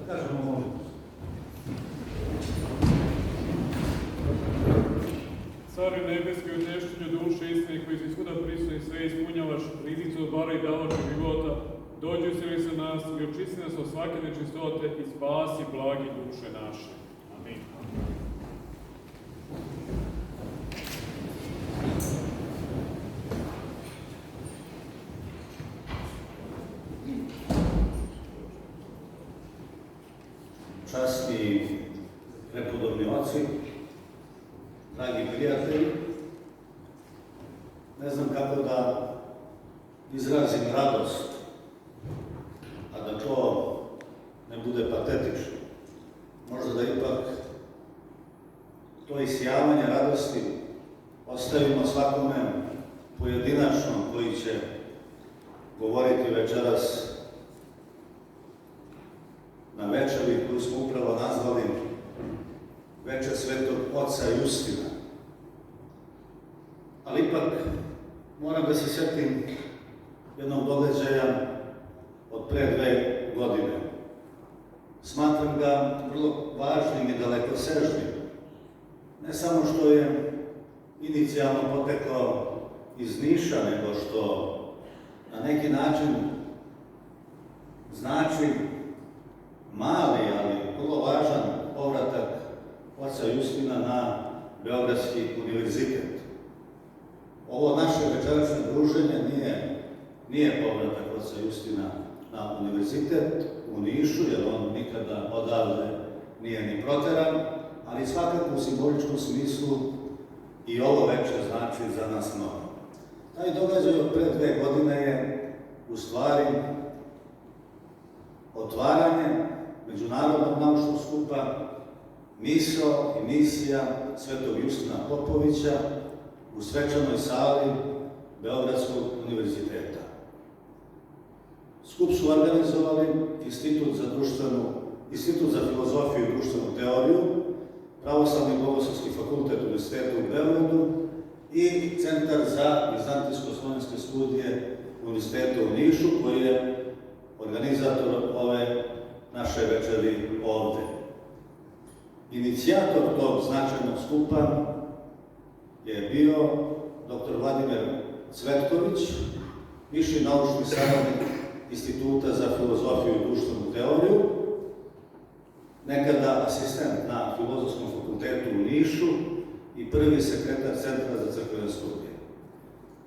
kažemo molim. Care nebeski, utešćenju duše istine koji si svuda prisutni i sve ispunjavaš, riznicu od bara i davača života, dođi usili se nas i očisti nas od svake nečistote i spasi blagi duše naše. Amin. Časni prepodobni oci, dragi prijatelji, ne znam kako da izrazim radost, a da to ne bude patetično. Možda da ipak to isijavanje radosti ostavimo svakome pojedinačno koji će govoriti večeras na večeri koju smo upravo nazvali Večer Svetog Oca Justina. Ali ipak moram da se sjetim jednog događaja od pre 2 godine. Smatram ga vrlo važnim i dalekosežnim. Ne samo što je inicijalno potekao iz Niša, nego što na neki način znači mali, ali vrlo važan povratak oca Justina na Beogradski univerzitet. Ovo naše večerašnje druženje nije povratak oca Justina na univerzitet u Nišu, jer on nikada odavde nije ni proteran, ali svakako u simboličkom smislu i ovo večer znači za nas mnogo. Taj događaj od pre 2 godine je u stvari otvaranje Međunarodnog naučnog skupa Misao i misija Svetog Justina Popovića u svečanoj sali Beogradskog univerziteta. Skup su organizovali Institut za filozofiju i društvenu teoriju, Pravoslavni bogoslovski fakultet Univerziteta u Beogradu i Centar za vizantijsko-slovenske studije Univerziteta u Nišu, koji je organizator ove naše večeri ovde. Inicijator tog značajnog skupa je bio dr. Vladimir Cvetković, viši naučni saradnik Instituta za filozofiju i društvenu teoriju, nekada asistent na Filozofskom fakultetu u Nišu i prvi sekretar Centra za crkvene studije.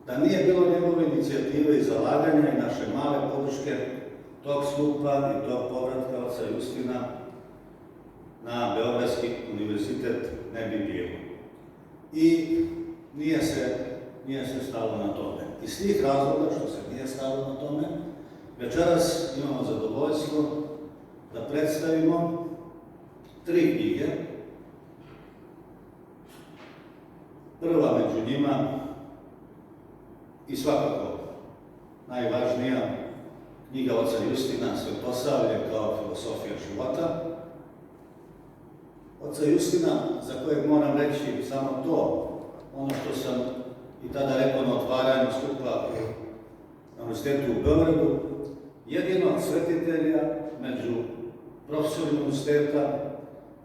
Da nije bilo njegove inicijative i zalaganja i naše male podrške tog skupa i tog povratka oca Justina na Beogradski univerzitet ne bi bilo. I nije se stalo na tome. Iz tih razloga što se nije stalo na tome, večeras imamo zadovoljstvo da predstavimo 3 knjige. Prva među njima i svakako najvažnija knjiga oca Justina, Svetosavlje kao filosofija života. Oca Justina, za kojeg moram reći samo to, ono što sam i tada rekao na otvaranju skupa na Univerzitetu u Beogradu, jedinog svetitelja među profesorima univerziteta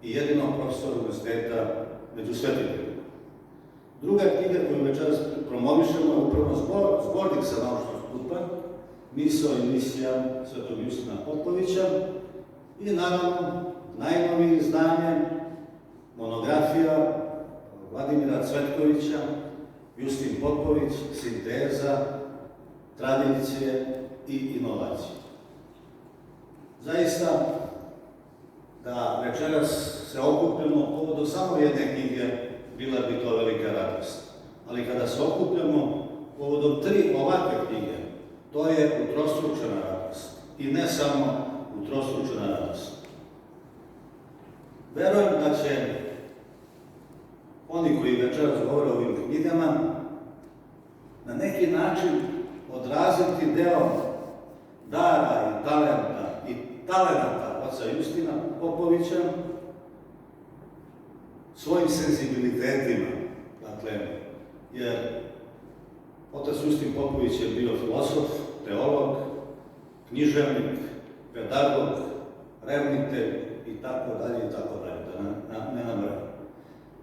i jedinog profesora univerziteta među svetiteljima. Druga knjiga koju večeras promovišemo je upravo zbornik sa naučnog skupa, Misao i misija Svetog Justina Popovića i naravno najnovije izdanje, monografija Vladimira Cvetkovića, Justin Popović, sinteza, tradicije i inovacije. Zaista, da večeras se okupljamo povodom samo jedne knjige, bila bi to velika radost. Ali kada se okupljamo povodom 3 ovakve knjige, to je utrostručena radost. I ne samo utrostručena radost. Verujem da će oni koji večeras govore o ovim knjigama na neki način odraziti deo dara i talenata oca Justina Popovića svojim senzibilitetima. Dakle, jer otac Justin Popović je bio filosof, teolog, književnik, pedagog, revnite i tako dalje, da ne nabrajam.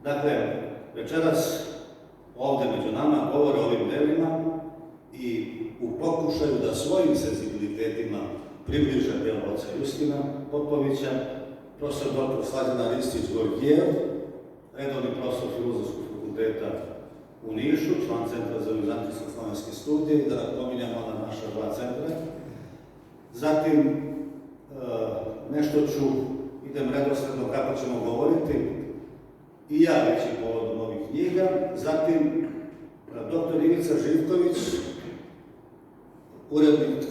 Dakle, večeras ovde među nama govore o ovim delima i u pokušaju da svojim senzibilitetima približe delo oca Justina Popovića, profesor dr. Slađana Ristić-Gorgijev, redovni profesor Filozofskog fakulteta u Nišu, član Centra za vizantijsko-slavenske studije, i da napominjamo na naša dva centra. Zatim, nešto idem redosledno kako ćemo govoriti, i ja reći povodom ovih knjiga. Zatim, dr. Ivica Živković, urednik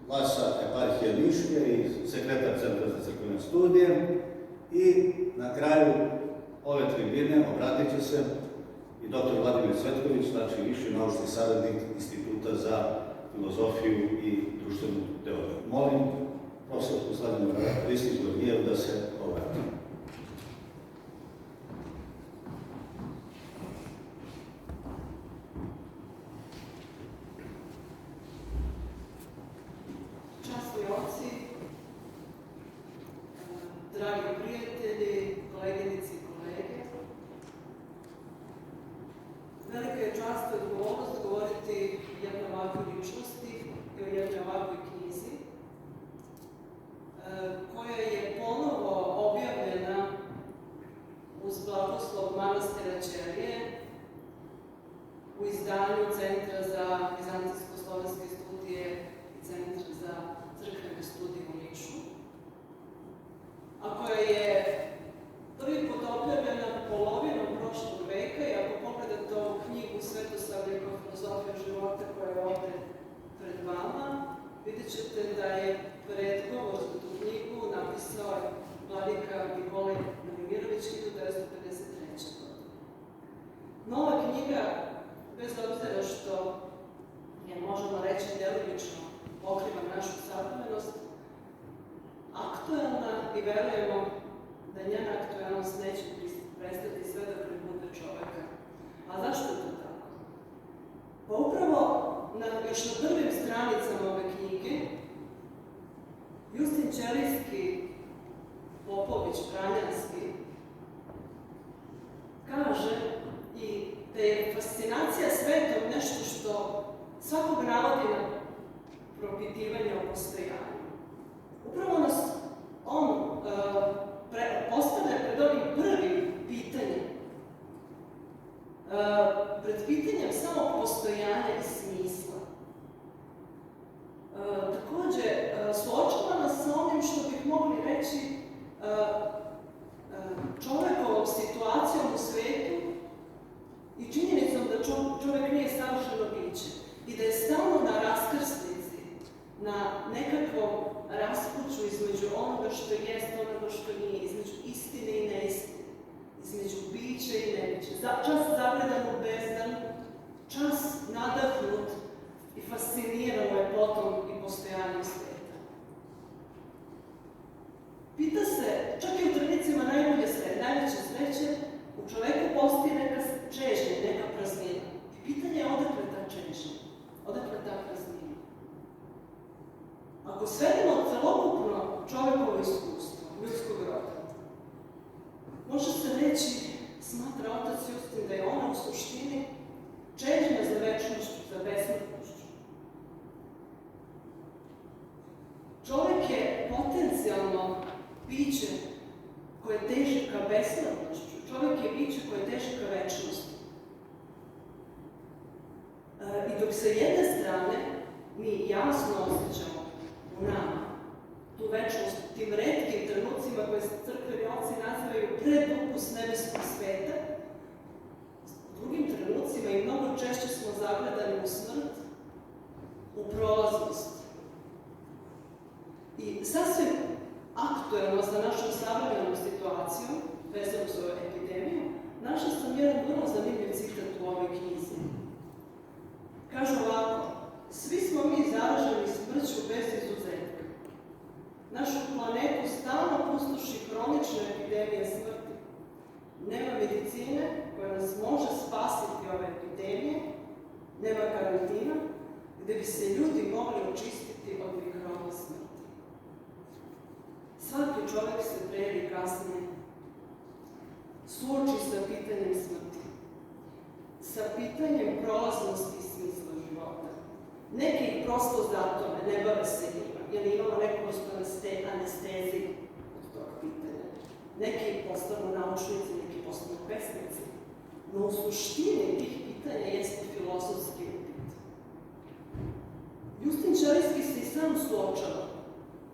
Glasa eparhije Niške i sekretar Centra za crkvene studije. I na kraju ove tribine obratit će se i dr. Vladimir Cvetković, znači viši naučni saradnik Instituta za filozofiju i društvenu teoriju. Molim profesorsku Slađanu Ristić-Gorgijev da se obrati. Časni oci, dragi prijatelji, koleginici i kolege, velika je čast i odgovornost govoriti o jednoj ovakvoj ličnosti i o jednoj ovakvoj knjizi, koja je ponovo objavljena uz blagoslov manastira Ćelije u izdanju Centra za vizantijsko-slovenske studije i Centra za crkvene studije u Nišu, a koja je prvi put objavljena polovinom prošlog veka, i ako pogledate ovu knjigu Svetosavlje kao filozofija života koja je ovde pred vama, vidjet ćete da je predgovor za tu knjigu napisao vladika Nikolaj Velimirović 1953. godine. Nova knjiga, bez obzira što je, možemo reći, delimično pokriva našu savremenost, aktuelna, i verujemo da njena aktuelnost neće prestati sve dok ne bude čoveka. A zašto je to tako? Pa upravo još na prvim stranicama ove knjige Justin Ćelijski Popović Pranjanski kaže i da je fascinacija svetom nešto što svakog navodi na propitivanje o postojanju. Upravo nas on postavlja pred ovim prvim pitanjem, pred pitanjem samog postojanja i smisla. Takođe, suočava nas sa onim što bih mogli reći čovekovom situacijom u svetu i činjenicom da čovek nije savršeno biće i da je stalno na raskrsnici, na nekakvom raspuću između onoga što jest, onoga što nije, između istine i neistine, između bića i nebića. Čas zagledan u bezdan, čas nadahnut i fasciniran lepotom i postojanjem sveta. Pita se, čak i u trenucima najveće sreće, u čoveku postoji neka čežnja, neka praznina. I pitanje je odakle ta čežnja, odakle ta praznina. Ako svedemo celokupno čovekovo iskustvo, ljudskog roda, može se reći, smatra otac Justin, da je ona u suštini čežnja za večnošću, za besmrtnošću. Čovek je potencijalno biće koje teži ka besmrtnošću. Čovek je biće koje teži ka večnosti. I dok sa jedne strane mi jasno osjećamo u nama tu večnost, tim retkim trenucima koje crkveni oci nazivaju predupus nebeskog sveta, u drugim trenucima i mnogo češće smo zagledani u smrt, u prolaznost. I sasvim aktuelno sa našom savremenom situacijom, vezano za ovu epidemiju, našla sam jedan vrlo zanimljiv citat u ovoj knjizi. Kaže ovako: svi smo mi zaraženi smrću bez izuzetka. Našu planetu stalno pustoši kronična epidemija smrti. Nema medicine koja nas može spasiti ove epidemije, nema karantina gde bi se ljudi mogli očistiti od mikroba smrti. Svaki čovjek se pre ili kasnije suoči sa pitanjem smrti, sa pitanjem prolaznosti i smisla života. Neki ih prosto zato ne bave se njima, jer imamo neku vrstu anestezije od tog pitanja. Neki postanu naučnici, neki postanu pesnici. No u suštini tih pitanja jeste filozofski upit. Justin Ćelijski se i sam suočava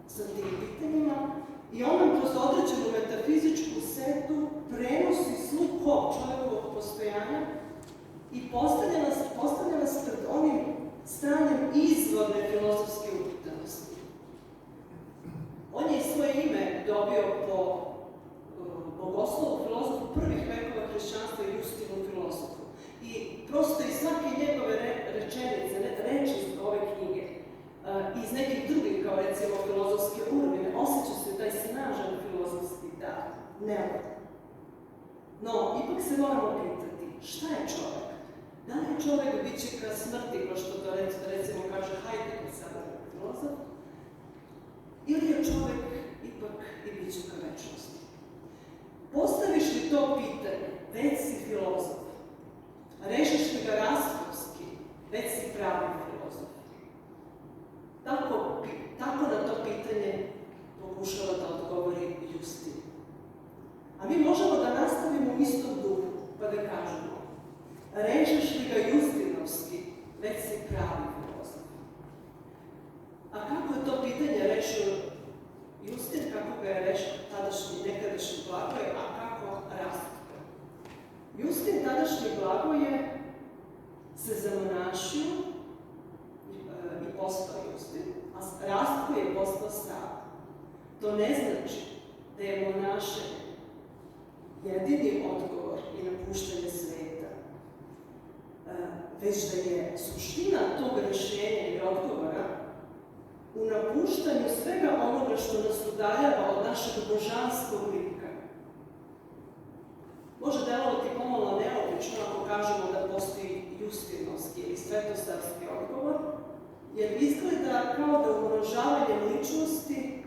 sa tim pitanjima i on nam kroz određenu metafizičku setu prenosi sluh čovjekovog postojanja i postavlja nas pred onim stanjem izvorne filozofske upitanosti. On je svoje ime dobio po bogoslovu, filozofu prvih vekova hrišćanstva i Justinu filozofu. I prosto iz svake njegove rečenice, reči iz ove knjige, iz nekih drugih, kao recimo filozofske urmine, osjeća se taj snažan filozofski dar, neophodan. No, ipak se moramo pitati, šta je čovjek? Da li je čovjek biće ka smrti, kao što to recimo kaže Heidegger, savremeni filozof, ili je čovjek ipak i biće ka večnosti? Postaviš li to pitanje, već si filozof. Rešiš li ga raspravski, već si pravi filozof. Tako na to pitanje pokušava da odgovori Justin. A mi možemo da nastavimo u istom duhu, pa da kažemo, rešiš li ga justinovski, već si pravi filozof. A kako je to pitanje rešio Justin, kako ga je rešio nekadašnji Blagoje, a kako Rastko? Justin, tadašnji Blagoje, se zamonašio i postao Justin, a Rastko je postao Sava. To ne znači da je monašenje jedini odgovor i napuštanje sveta, već da je suština tog rešenja i odgovora u napuštanju svega onoga što nas udaljava od našeg božanskog lika. Može delovati pomalo neobično ako kažemo da postoji justinovski ili svetosavski odgovor, jer izgleda kao da umnožavanjem ličnosti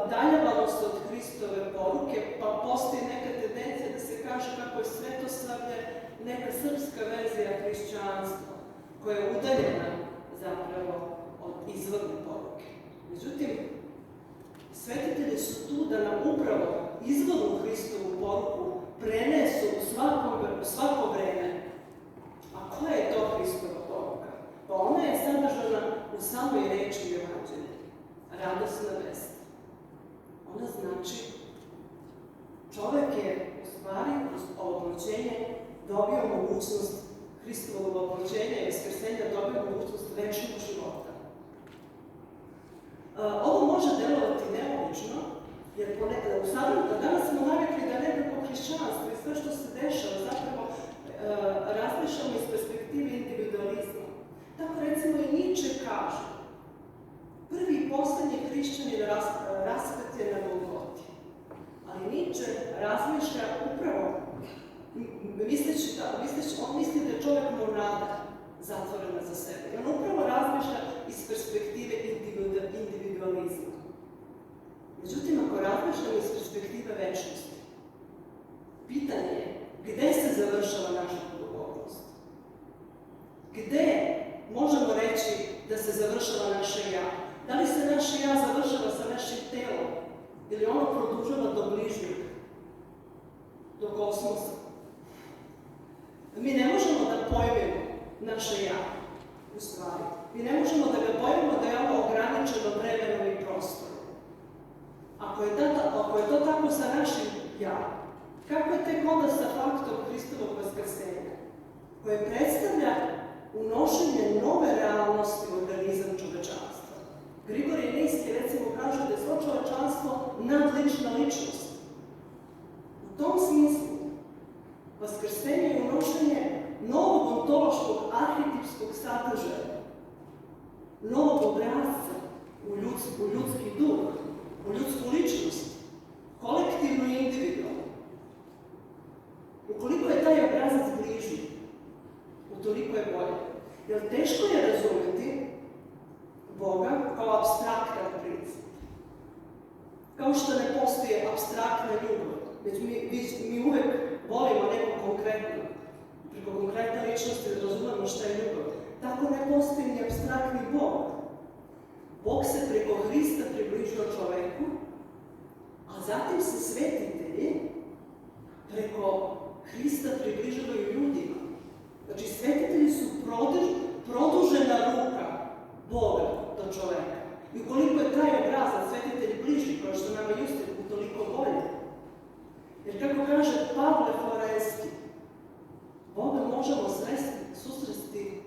udaljavamo se od Hristove poruke, pa postoji neka tendencija da se kaže kako je svetosavlje neka srpska verzija hrišćanstva, koja je udaljena zapravo od izvorne poruke. Međutim, svetitelji su tu da nam upravo izvornu Hristovu poruku prenesu u svako vreme. A koja je to Hristova poruka? Pa ona je sadržana u samoj reči Evanđelja. Radosna vest. Ona znači, čovek je u stvari kroz oblođenje dobio mogućnost Hristovog oblođenja i vaskrsenja, dobio mogućnost večnog života. Ovo može delovati neobično, jer danas smo navikli da nekako hrišćanstvo i sve što se dešava zapravo razmišljamo iz perspektive individualizma. Tako recimo i Nietzsche kaže, prvi i poslednji hrišćanin raspet je na Golgoti. Ali Nietzsche razmišlja upravo, on misli da je čovjek monada zatvorena za sebe. On upravo razmišlja iz perspektive individualizma. Međutim, ako razmišljamo iz perspektive večnosti, pitanje je gde se završava naša duhovnost? Gde možemo reći da se završava naše ja? Da li se naše ja završava sa našim telom ili ono produžava do bližnjeg, do kosmosa? Mi ne možemo da pojmemo naše ja, u stvari. Mi ne možemo da ga pojmemo da je ono ograničeno vremenom i prostorom. Ako je to tako sa našim ja, kako je tek onda sa faktom Hristovog vaskrsenja, koje predstavlja unošenje nove realnosti u organizam čovečanstva? Grigorije Nijski recimo kaže da je svo čovečanstvo nadlična ličnost. U tom smislu, vaskrsenje je unošenje novog ontološkog arhetipskog sadržaja, novog obrazca u ljudski duh, u ljudsku ličnost, kolektivno i individualno. Ukoliko je taj obrazac bliži, utoliko je bolje. Jer teško je razumeti Boga kao apstraktan princip. Kao što ne postoje apstraktna ljubav, već mi uvek volimo neko konkretno. Preko konkretne ličnosti razumemo šta je ljubav. Tako ne postoji ni apstraktni Bog. Bog se preko Hrista približio čoveku, a zatim se svetitelji preko Hrista približavaju ljudima. Znači, svetitelji su produžena ruka Boga do čoveka. I ukoliko je taj obrazac svetitelj bliži, kao što nama Justin, utoliko bolje. Jer kako kaže Pavle Florenski, Boga možemo susresti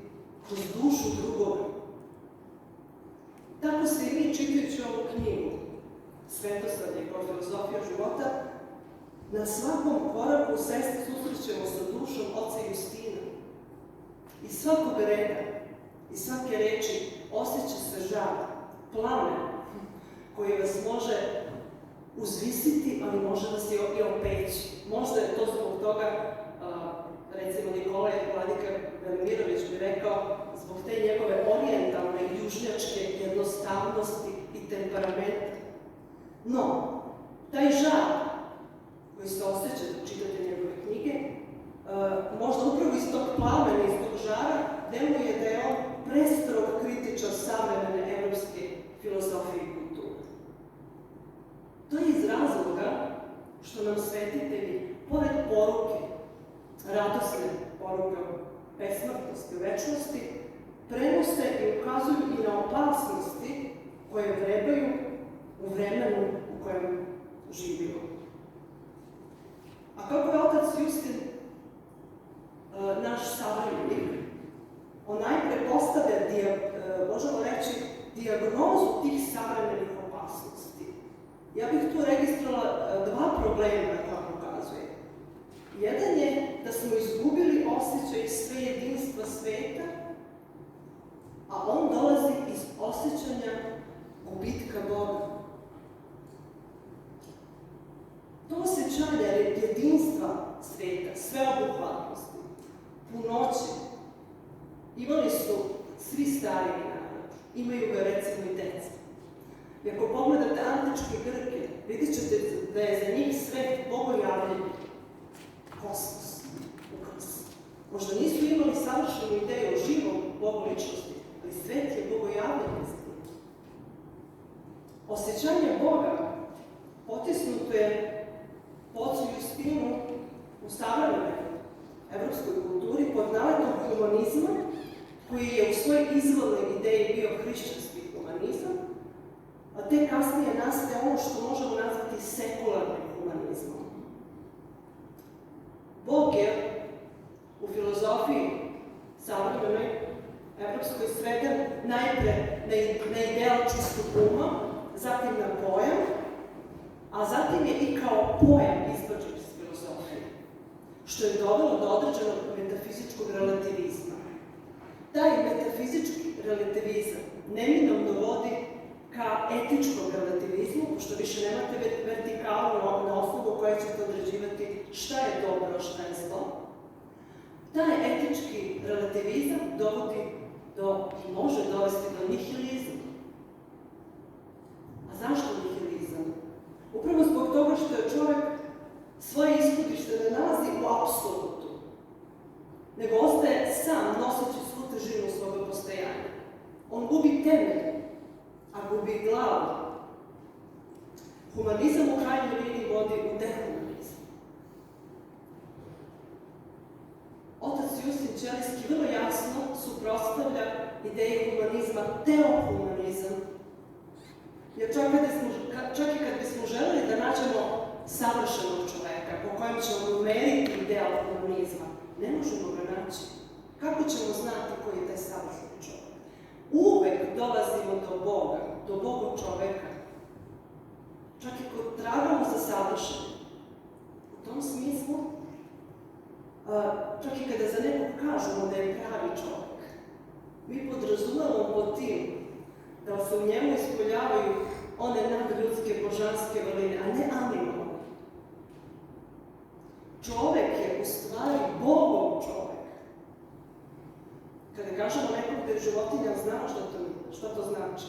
kroz dušu drugoga. Tako se i mi, čitajući ovu knjigu, Svetosavlje kao filozofija života, na svakom koraku susrećemo sa dušom oca Justina. I svakog reda, i svake reči osjeća se žar, plamen, koji vas može uzvisiti, ali može vas i opeći. Možda je to zbog toga, recimo Nikolaj Vladika Velimirović bi rekao, zbog te njegove orijentalne i južnjačke jednostavnosti i temperamenta. No, taj žar koji se osjeća da čitate njegove knjige, možda upravo iz tog plamena, iz tog žara, deluje da je on prestrog kritičar savremene evropske filozofije i kulture. To je iz razloga što nam svetitelji, pored poruke, radosne poruke o besmrtnosti, o večnosti, prenose i ukazuju i na opasnosti koje vrebaju u vremenu u kojem živimo. A kako je otac Justin naš savremenik, on najpre postavlja, možemo reći, dijagnozu tih savremenih opasnosti. Ja bih tu registrala dva problema na koja pokazuje. Jedan je da smo izgubili osjećaj sve jedinstva sveta, a on dolazi iz osjećanja gubitka Boga. To osjećanje jedinstva sveta, sveobuhvatnosti, punoće, imali su svi stariji narodi, imaju ga recimo i deca. I ako pogledate antičke Grke, vidjet ćete da je za njih svet bogojavljenje, kosmos, ukras. Možda nisu imali savršenu ideju o živom bogoličnosti, ali svet je bogojavljenje za njih. Osjećanje Boga potisnuto je po ocu Justinu u savremenoj evropskoj kulturi pod naletom humanizma, koji je u svojoj izvornoj ideji bio hrišćanski humanizam, a te kasnije nastaje ono što možemo nazvati sekularnim humanizmom. Bog je u filozofiji savremenoj evropskoj sveden najpre na ideal čistog uma, zatim na pojam, a zatim je i kao pojam izbačen iz filozofije, što je dovelo do određenog metafizičkog relativizma. Taj metafizički relativizam neminovno vodi ka etičkom relativizmu, pošto više nemate vertikalu na osnovu koje ćete određivati šta je dobro, šta je zlo. Taj etički relativizam dovodi i može dovesti do nihilizma. A zašto nihilizam? Upravo zbog toga što je čovjek svoje ishodište ne nalazi u apsolutu, nego ostaje sam noseći svu težinu svoga postojanja. On gubi temelj, a gubi glavu. Humanizam u krajnjoj liniji vodi u dehumanizam. Otac Justin Ćelijski vrlo jasno suprotstavlja ideje humanizma teohumanizam. Jer čak i kad bismo želeli da nađemo savršenog čoveka po kojem ćemo meriti ideal humanizma, ne možemo ga naći. Kako ćemo znati koji je taj savršeni čovek? Uvek dolazimo do Boga čoveka. Čak i kod tragamo za savršenim. U tom smislu, čak i kada za nekog kažemo da je pravi čovek, mi podrazumevamo po tim da se u njemu ispoljavaju one nadljudske božanske vrline, a ne animalne. Čovek je u stvari Bogov čovek. Kada kažemo nekom da je životinja, znamo šta to znači.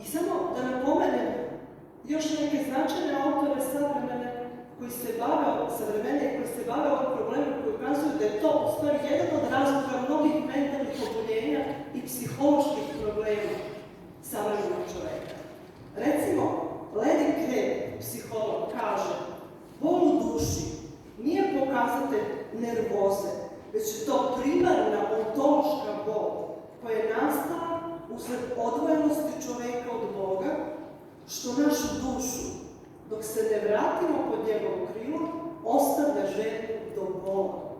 I samo da napomenem još neke značajne autore savremene koji se bave ovim problemom, koji ukazuju da je to u stvari jedan od razloga mnogih mentalnih oboljenja i psiholoških problema savremenog čoveka. Recimo, Lenny Craig, psiholog, kaže: bol u duši nije pokazatelj nervoze, već je to primarna ontološka bol koja je nastala usled odvojenosti čoveka od Boga, što našu dušu, dok se ne vratimo pod njegovo krilo, ostavlja želju do bola.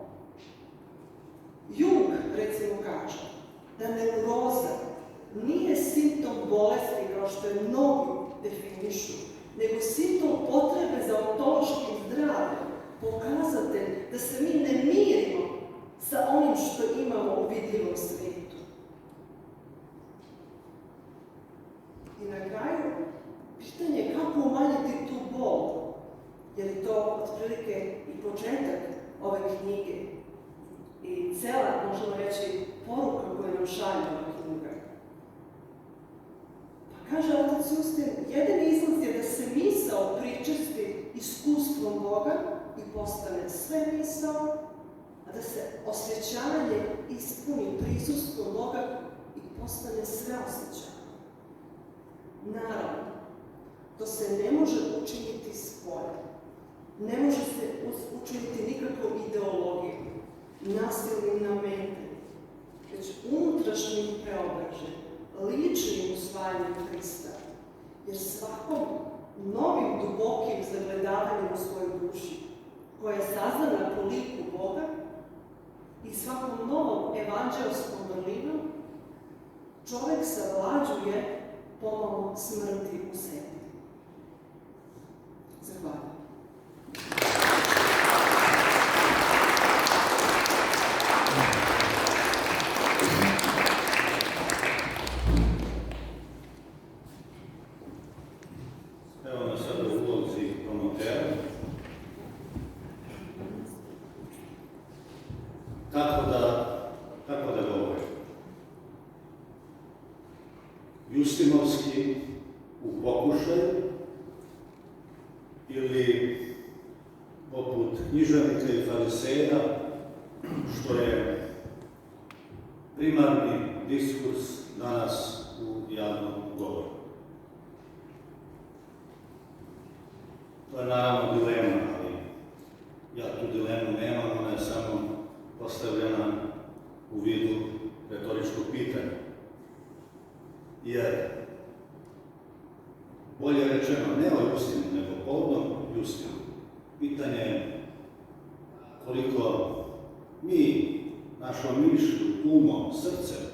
Jung, recimo, kaže da neuroza nije simptom bolesti kao što je mnogi definišu, nego simptom potrebe za ontološkim zdravljem, pokazatelj da se mi ne mirimo sa onim što imamo u vidljivom svijetu. I na kraju, pitanje je kako umanjiti tu bol, jer je to otprilike i početak ove knjige i cela, možemo reći, poruka koju nam šalje ova knjiga. Pa kaže otac Justin, jedini izlaz je da se misao pričesti iskustvom Boga i postane sve misao, a da se osjećanje ispuni prisustvom Boga i postane sve osjećanje. Naravno, to se ne može učiniti spolja. Ne može se učiniti nikakvom ideologijom, nasilnim nametanjem, već unutrašnjim preobraženjem, ličnim usvajanjem Hrista. Jer svakom novim dubokim zagledavanjem u svojoj duši, koja je saznana po liku Boga, i svakom novom evanđelskom vrlinom, čovek savlađuje pomalo smrti u sebi. Zahvaljujem. Evo nas sada u ulozi promotera. Kako da govorim? Justinovski u pokušaju ili poput književnika i fariseja, što je primarni diskurs danas u javnom govoru. To je naravno dilema, ali ja tu dilemu nemam, ona je samo postavljena u vidu retoričkog pitanja. Jer, bolje rečeno, ne o Justinu, nego povodom Justinu. Pitanje je koliko mi, našom mišlju, umom, srcem,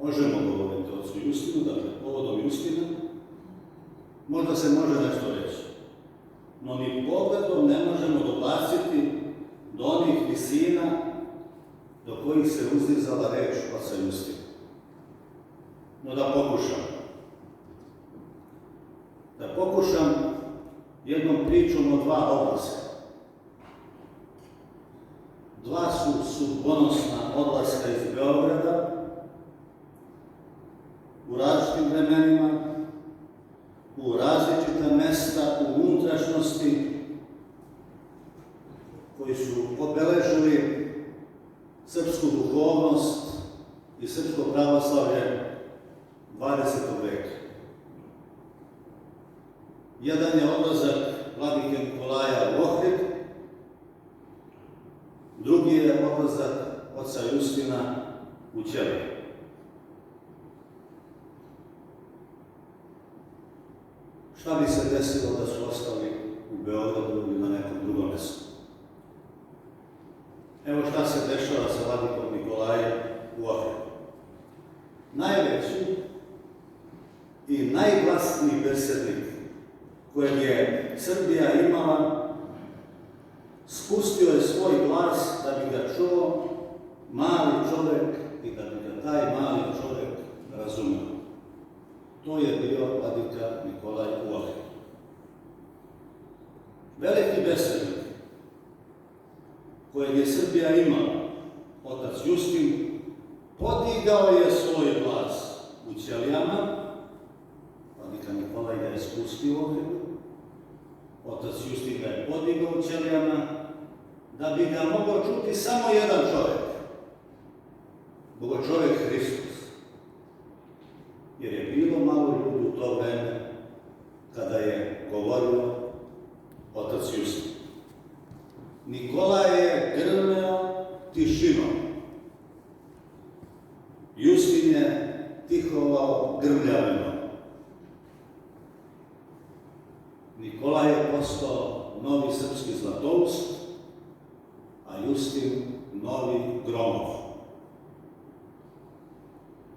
možemo govoriti o ocu Justinu, dakle, povodom Justina, možda se može nešto reći. No ni pogledom ne možemo dobaciti do onih visina do kojih se uzdizala reč oca Justina. No da pokušam jednom pričom o dva odlaska. Dva su sudbonosna odlaska iz Beograda u različitim vremenima, u različita mesta, u unutrašnjosti, koji su obeležili srpsku duhovnost i srpsko pravoslavlje 20. veka. Jedan je odlazak vladike Nikolaja u Ohrid, drugi je odlazak oca Justina u Ćeliju. Šta bi se desilo da su ostali u Beogradu ili na nekom drugom mjestu? Evo šta se dešava sa vladikom Nikolajem u Ohridu. Najveći i najglasniji besednik kojeg je Srbija imala, spustio je svoj glas da bi ga čuo mali čovjek i da bi ga taj mali čovjek razumio. To je bio vladika Nikolaj u Ohridu. Veliki besednik kojeg je Srbija imala, otac Justin, podigao je svoj glas u Ćelijama, otac Justin ga je podigao u ćelijama, da bi ga mogao čuti samo jedan čovjek, Bogočovjek Hristos. Jer je bilo malo ljudi u to vreme kada je govorio otac Justin. Nikolaj je grmeo tišinom. Justin je tihovao grmljavinom. Nikolaj je postao novi srpski Zlatoust, a Justin novi Gromov.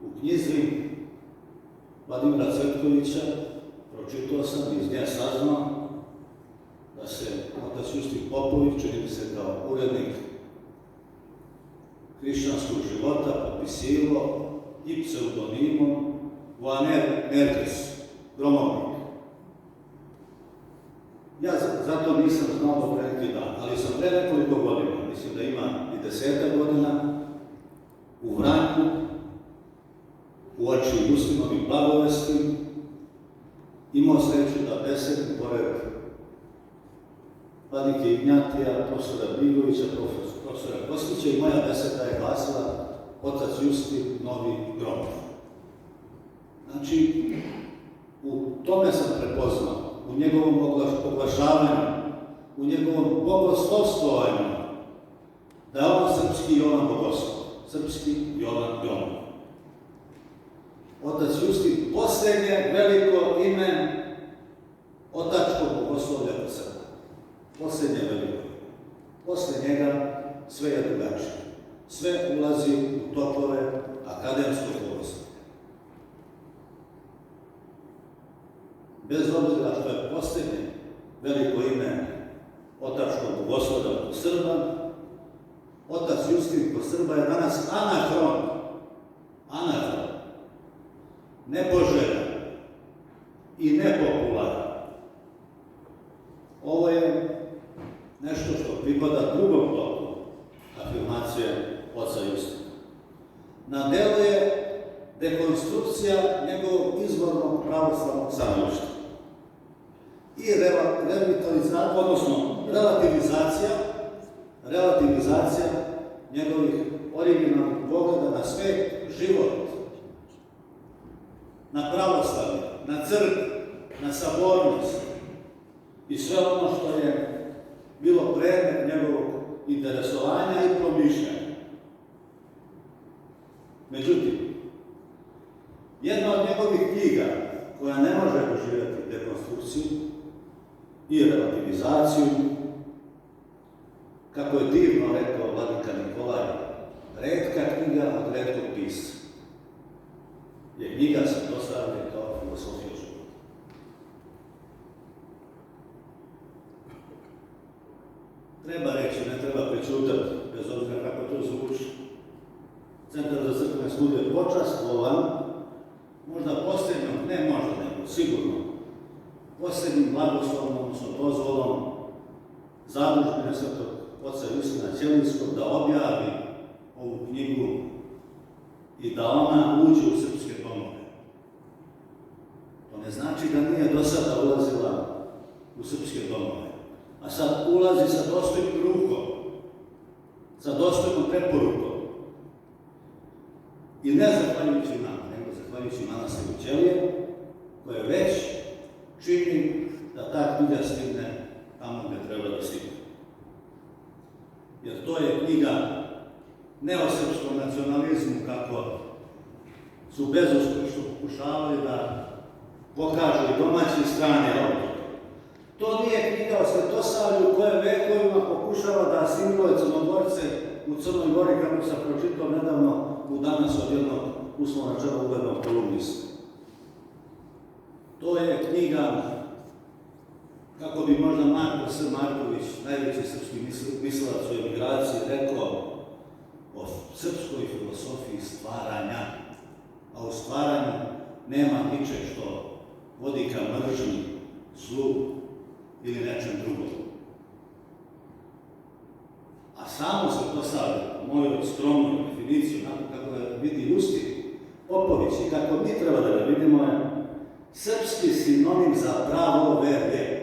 U knjizi Vladimira Cvetkovića pročitao sam i iz nje saznao da se otac Justin Popović, čini mi se kao urednik hrišćanskog života, potpisivao i pseudonimom Voaner Merkes, gromovnik. Ja zato nisam znao do pre neki dan, ali sam pre nekoliko godina, mislim da ima i 10 godina, u Vranju, uoči Justinovih blagovesti, imao sreću da besedim pored vladike Ignjatija, profesora Brigovića, profesora Kostića i moja beseda je glasila otac Justin, novi Gromov. Znači, u tome sam prepoznao, u njegovom oglašavanju, u njegovom bogoslovstovanju, da je on srpski Jovan Bogoslov, srpski Jovan Gromov. Otac Justin, posljednje veliko ime otačkog bogoslovlja kod Srba. Posljednje veliko. Posle njega sve je drugačije. Sve ulazi u tokove akademskog bogoslovlja. Bez obzira što je posljednje veliko ime otačkog bogoslovlja kod Srba, otac Justin kod Srba je danas anahron. Anahron. Nepoželjan i nepopularan. Ovo je nešto što pripada drugom toku afirmacije oca Justina. Na delu je dekonstrukcija njegovog izvornog pravoslavnog stanovišta i revitalizacija, odnosno relativizacija njegovih originalnih pogleda na svet, život, na pravoslavlje, na crkvu, na sabornost i sve ono što je bilo predmet njegovog interesovanja i promišljanja. Međutim, jedna od njegovih knjiga koja ne može doživjeti dekonstrukciju i relativizaciju, kako je divno rekao vladika Nikolaj, retka knjiga od retkog pisca, je knjiga Svetosavlje kao filosofija života. Treba reći, ne treba prečutati, bez obzira kako to zvuči. Centar za crkvene studije počastvovan, možda posljednjom, ne možda nego, sigurno, posljednjim blagoslovom, odnosno dozvolom zadužbine Svetog oca Justina Ćelijskog da objavi ovu knjigu i da ona uđe u srpske domove. To ne znači da nije do sada ulazila u srpske domove, a sad ulazi sa dostojnim rukom, sa dostojnom preporukom. I ne zahvaljujući nama, nego zahvaljujući manastiru Ćelije, koje već čini da ta knjiga stigne tamo gde treba da stigne. Jer to je knjiga ne o srpskom nacionalizmu, kako su bezuspešno pokušavali da pokažu i domaći i strani autori. To nije knjiga o Svetosavlju koje vekovima pokušava da asimiluje Crnogorce u Crnoj Gori, kako sam pročitao nedavno u Danas od jednog uslovno rečeno uglednog kolumnista. To je knjiga, kako bi možda Marko S. Marković, najveći srpski mislilac u emigraciji, rekao o srpskoj filosofiji stvaranja, a u stvaranju nema ničeg što vodi ka mržnji, zlu ili nečem drugom. A samo Svetosavlje, moju skromnu definiciju, kako ga vidi Justin Popović i kako mi treba da ga vidimo, je srpski sinonim za pravo verje.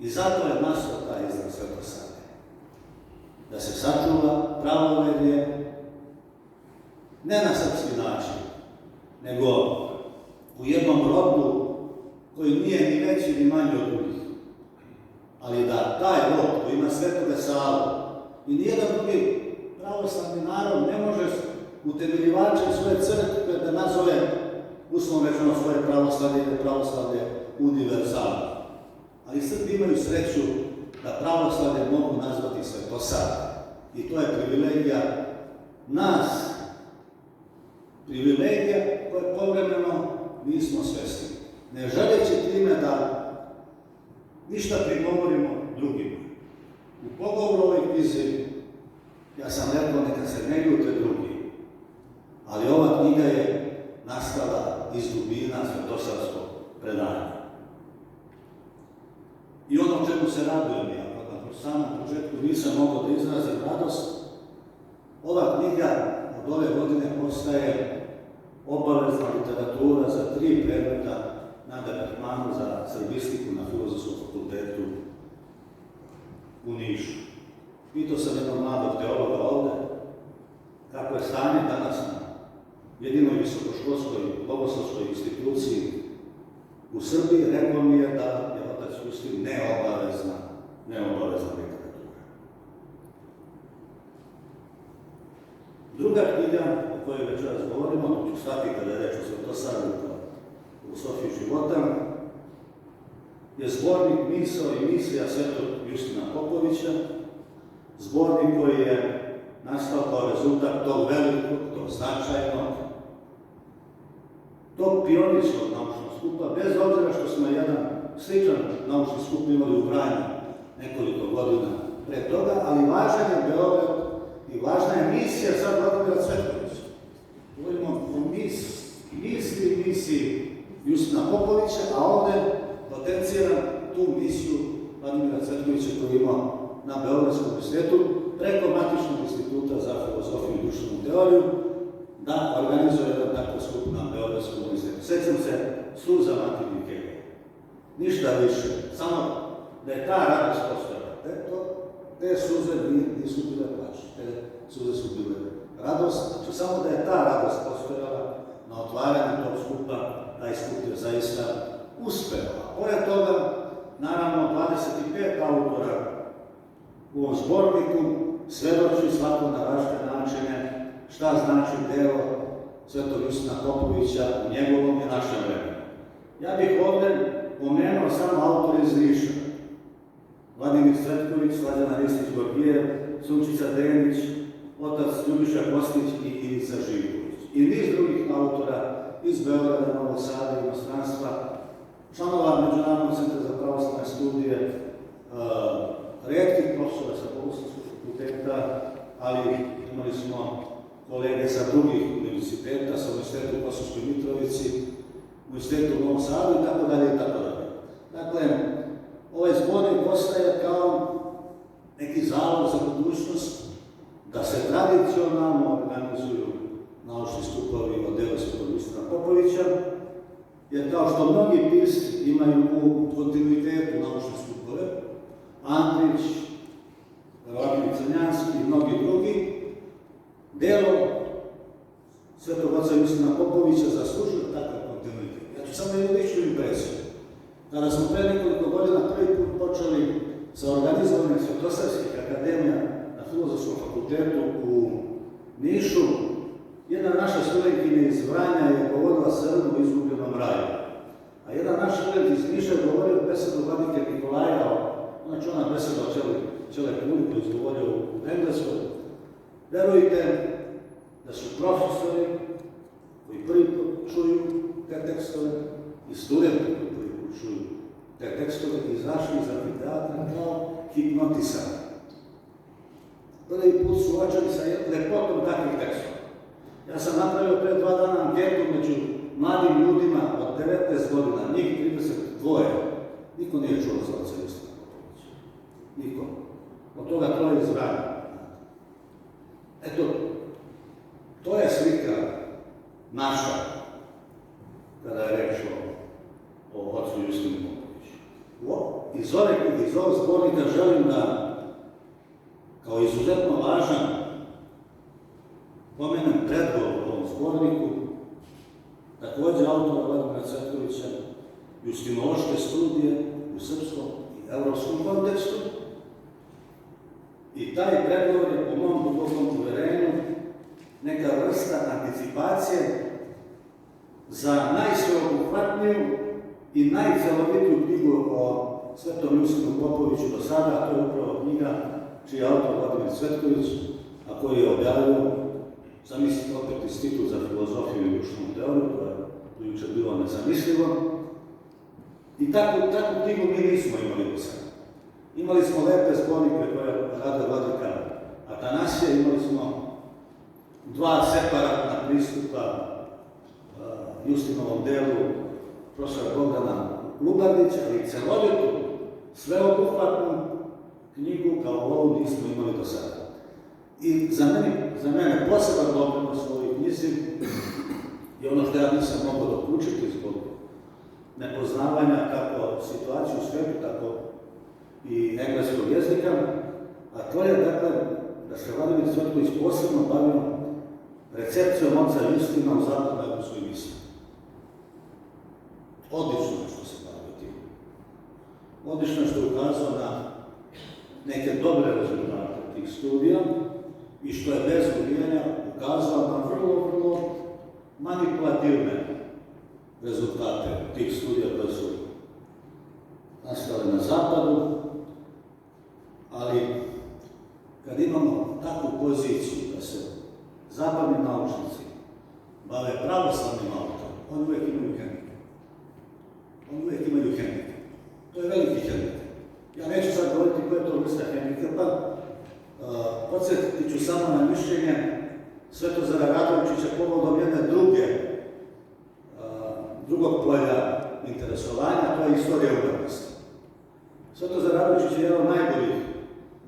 I zato je nastao taj izraz Svetosavlje. Da se sačuva pravoverje, ne na srpski način, nego u jednom rodu koji nije ni veći ni manji od drugih. Ali da taj rod koji ima Svetoga Savu i nijedan drugi pravoslavni narod ne može utemeljivačem svoje crkve da nazove uslovno rečeno svoje pravoslavlje ili pravoslavlje univerzalno. Ali Srbi imaju sreću da pravoslavlje mogu nazvati Svetosavlje. I to je privilegija nas, privilegija koje povremeno nismo svesni. Ne želeći time da ništa prigovorimo drugima. U pogovoru ovoj knjizi ja sam rekao neka se ne ljute drugi, ali ova knjiga je nastala iz dubina svetosavskog predanja. I ono čemu se radujem ja, na samom početku nisam mogao da izrazim radost, ova knjiga od ove godine postaje obavezna literatura za 3 predmeta na departmanu za srbistiku na Filozofskom fakultetu u Nišu. Pitao sam jednog mladog teologa ovde kako je stanje danas na jedinoj visokoškolskoj bogoslovskoj instituciji u Srbiji. Rekao mi je da je otac Justin neobavezna literatura. Druga knjiga o kojoj večeras govorimo, to ću stati kada je reč o Svetosavlju kao filozofiji života, je zbornik misao i misija Svetog Justina Popovića, zbornik koji je nastao kao rezultat tog velikog, tog značajnog, tog pionirskog naučnog skupa, bez obzira što smo jedan sličan naučni skup imali u Vranju nekoliko godina pre toga, ali važan je Beograd i važna je misija sad Vladimira Cvetkovića. Govorimo o misiji Justina Popovića, a ovde potenciram tu misiju Vladimira Cvetkovića koju ima na Beogradskom univerzitetu preko Matičnog instituta za filozofiju i društvenu teoriju da organizuje jedan takav skup na Beogradskom univerzitetu. Sećam se suza Matini Kege. Ništa više, samo da je ta radost postojala. Te suze nisu bile plač, te suze su bile radost, znači samo da je ta radost postojala na otvaranju tog skupa, taj skup je zaista uspeo. A pored toga, naravno, 25 autora u ovom zborniku svedoči svako na različite načine šta znači delo Svetog Justina Popovića u njegovom i našem vremenu. Ja bih ovde pomenuo samo autor iz Niša. Vladimir Cvetković, Slađana Ristić-Gorgijev, Sunčica Denić, otac Ljubiša Kostić i Ivica Živković. I niz drugih autora iz Beograda, Novog Sada, inostranstva, članova Međunarodnog centra za pravoslavne studije, retkih profesora sa Bogoslovskog fakulteta, ali imali smo kolege sa drugih univerziteta, sa Univerzitetu u Kosovskoj Mitrovici, Univerzitetu u Novom Sadu i tako dalje i tako dalje. Dakle, ovaj zbornik postaje kao neki zalog za budućnost da se tradicionalno organizuju naučni skupovi od dela Svetog Justina Popovića, jer kao što mnogi pisci imaju u kontinuitetu naučne skupove, Andrić, Verovatno Crnjanski i mnogi drugi, delo Svetog oca Justina Popovića zaslužuje takav kontinuitet. Ja ću samo jednu ličnu impresiju. Kada smo pre nekoliko godina prvi put počeli sa organizovanjem Svetosavskih akademija na Filozofskom fakultetu u Nišu, jedna naša studentkinja iz Vranja je govorila Srnu u izgubljenom raju. A jedan naš student iz Niša je govorio besedu vladike Nikolaja, znači ona beseda o Čele Kuni koju je izgovorio u Engleskoj. Verujte da su profesori koji prvi put čuju te tekstove i studenti koji prvi put čuju te tekstove izašli iz amfiteatra kao hipnotisani. Prvi put su uvačali sa lepotom takvih tekstova. Ja sam napravio pre 2 dana anketu među mladim ljudima od 19 godina, njih 32. Niko nije čuo za oca Justina Popovića. Niko. Od toga 3 iz Vranja. Eto, to je slika naša kada je reč o ocu Justinu Popoviću. iz ovog zbornika želim da, kao izuzetno važan, pomenem predgovor u ovom zborniku, također autora Vladimira Cvetkovića, justinološke studije u srpskom i evropskom kontekstu. I taj predgovor je po mom dubokom uverenju neka vrsta anticipacije za najsveobuhvatniju i najcelovitiju knjigu o Svetom Jusinu Popoviću do sada, a to je upravo knjiga čiji je autor Vladimir Cvetković, a koji je objavio, zamislite opet, Institut za filozofiju i društvenu teoriju, to je do jučer bilo nezamislivo. I takvu knjigu mi nismo imali do sada. Imali smo lepe zbornike koje rade vladika Atanasija, imali smo dva separatna pristupa Justinovom delu profesora Bogdana Lubardića, ali celovitu, sveobuhvatnu knjigu kao ovu nismo imali do sada. I za mene poseban doprinos u ovoj knjizi je ono što ja nisam mogao dokučiti zbog nepoznavanja kako situaciju u svetu, tako i engleskog jezika, a to je dakle da se Vladimir Cvetković posebno bavio recepcijom oca Justina u zapadnoevropskoj misli. Odlično je što se bavio tim. Odlično je što je ukazao na neke dobre rezultate tih studija i što je bez uvijanja ukazao na vrlo manipulativne rezultate tih studija koje su nastale na zapadu, ali kad imamo takvu poziciju da se zapadni naučnici bave pravoslavnim autom, oni uvijek imaju hendikep. To je veliki hendikep. Ja neću sad govoriti koja je to vrsta hendikepa, podsjetit ću samo na mišljenje Svetozara Radovičića povodom jedne drugog polja interesovanja, to je istorija umetnosti. Svetozar Radovičić je jedan od najboljih,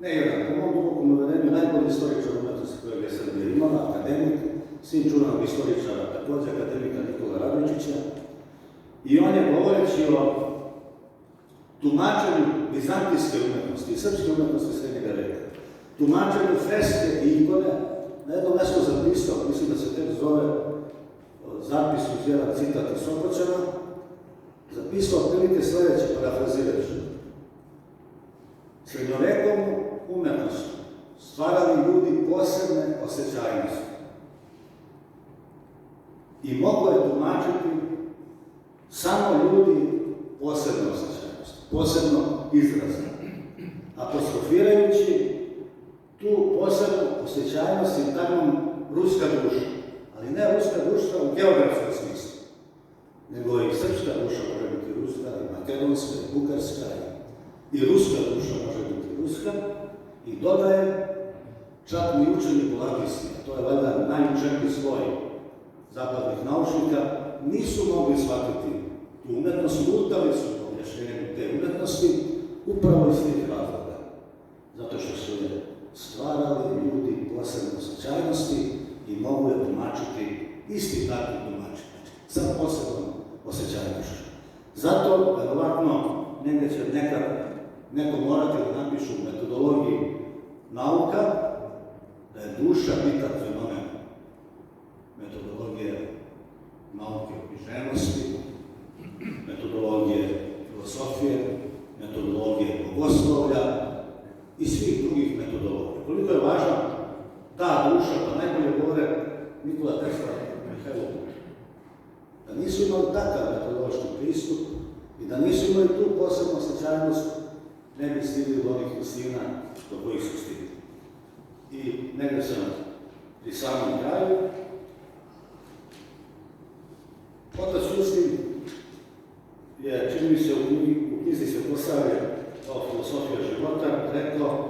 ne jedan, po mom dubokom uverenju, najbolji istoričar umetnosti kojeg je Srbija imala, akademik, sin čuvenog istoričara, također akademika Nikola Radovičića. I on je, govoreći o tumačenju vizantijske umetnosti i srpske umetnosti srednjega veka, tumačenju freske i ikone, na jednom mjestu zapisao, mislim da se tekst zove zapis uz jedan citat iz Sopoćana, zapisao otprilike sljedeće, parafrazirajući. Srednjovekovnu umetnost stvarali ljudi posebne osjećajnosti i mogu je tumačiti samo ljudi posebne osjećajnosti, posebno izraza, apostrofirajući tu posebnu osjećajnost sintagmom ruska duša, ali ne ruska duša u geografskom smislu, nego i srpska duša može biti ruska, i makedonska, i bugarska, i ruska duša može biti ruska, i dodaje čak i učeni polaristi, a to je valjda najučeniji sloj zapadnih naučnika, nisu mogli shvatiti tu umetnost, lutali su u objašnjenju te umetnosti upravo iz tih razloga. Zato što su je stvarali ljudi posebne osjećajnosti i mogu je tumačiti isti takvi tumačiti, sa posebnom osjećajnošću. Zato, verovatno, negdje će neko morati da napišu u metodologiji nauka da je duša bitan fenomen metodologije nauke književnosti, metodologije filosofije, metodologije bogoslovlja i svih drugih metodologija. Koliko je važna ta duša, pa najbolje govore Nikola Tesla i Mihajlo Pupin. Da nisu imali takav metodološki pristup i da nisu imali tu posebnu osjećajnost, ne bi stigli do onih visina do kojih su stigli. I negdje sam pri samom kraju. Otac Justin je, čini mi se, u knjizi Svetosavlje kao filosofija života rekao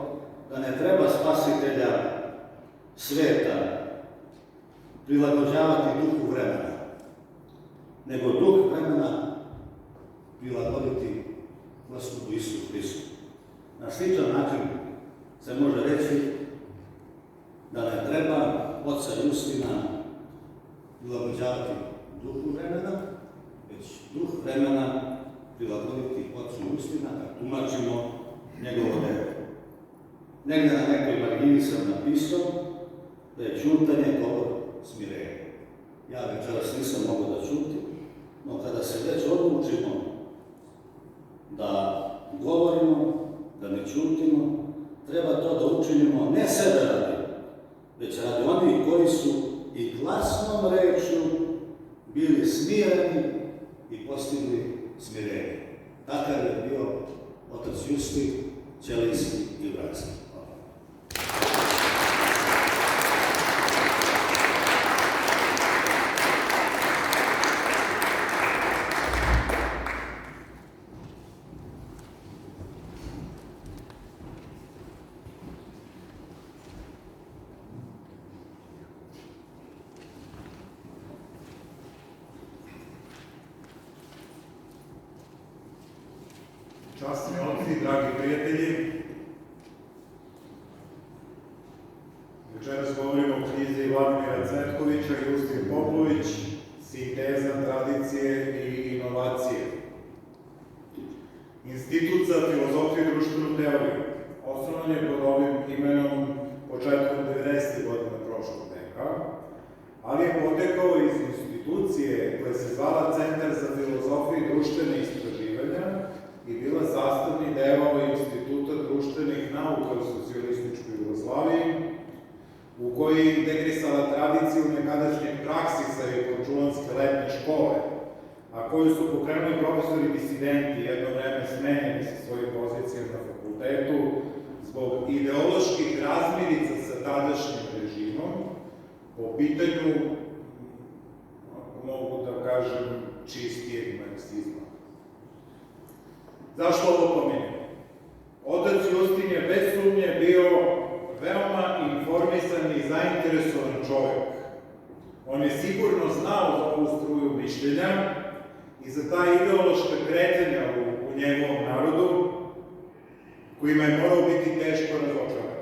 da ne treba spasitelja sveta prilagođavati duhu vremena, nego duh vremena prilagoditi Gospodu Isusu Hristu. Na sličan način se može reći da ne treba oca Justina prilagođavati duhu vremena, već duh vremena prilagoditi ocu Justina da tumačimo njegovo delo. Negdje na nekoj margini sam napisao da je ćutanje govor smirenja. Ja večeras nisam mogao da ćutim, no kada se već odlučimo da govorimo, da ne ćutimo, treba to da učinimo ne sebe radi, već radi onih koji su i glasnom rečju bili smireni i postigli smirenje. Takav je bio otac Justin, Ćelijski i Vratski. Časni oci, dragi prijatelji, večeras govorimo o knjizi Vladimira Cvetkovića Justin Popović, Sinteza tradicije i inovacije. Institut za filozofiju i društvenu teoriju osnovan je pod ovim imenom početkom 90. godina prošlog veka, ali je potekao iz institucije koja se zvala Centar za filozofiju i društvene istraživanja i bila sastavni deo Instituta društvenih nauka u socijalističkoj Jugoslaviji, u kojoj je integrisala tradiciju nekadašnjeg praksisa i Korčulanske letnje škole, a koju su pokrenuli profesori disidenti, jedno vreme smenjeni sa svojim pozicijama na fakultetu, zbog ideoloških razmirica sa tadašnjim režimom, po pitanju, ako mogu da kažem, čistijeg marksizma. Zašto ovo pominjem? Otac Justin je bez sumnje bio veoma informisan i zainteresovan čovjek. On je sigurno znao za ovu struju mišljenja i za ta ideološka kretanja u njegovom narodu, kojima je morao biti teško razočaran.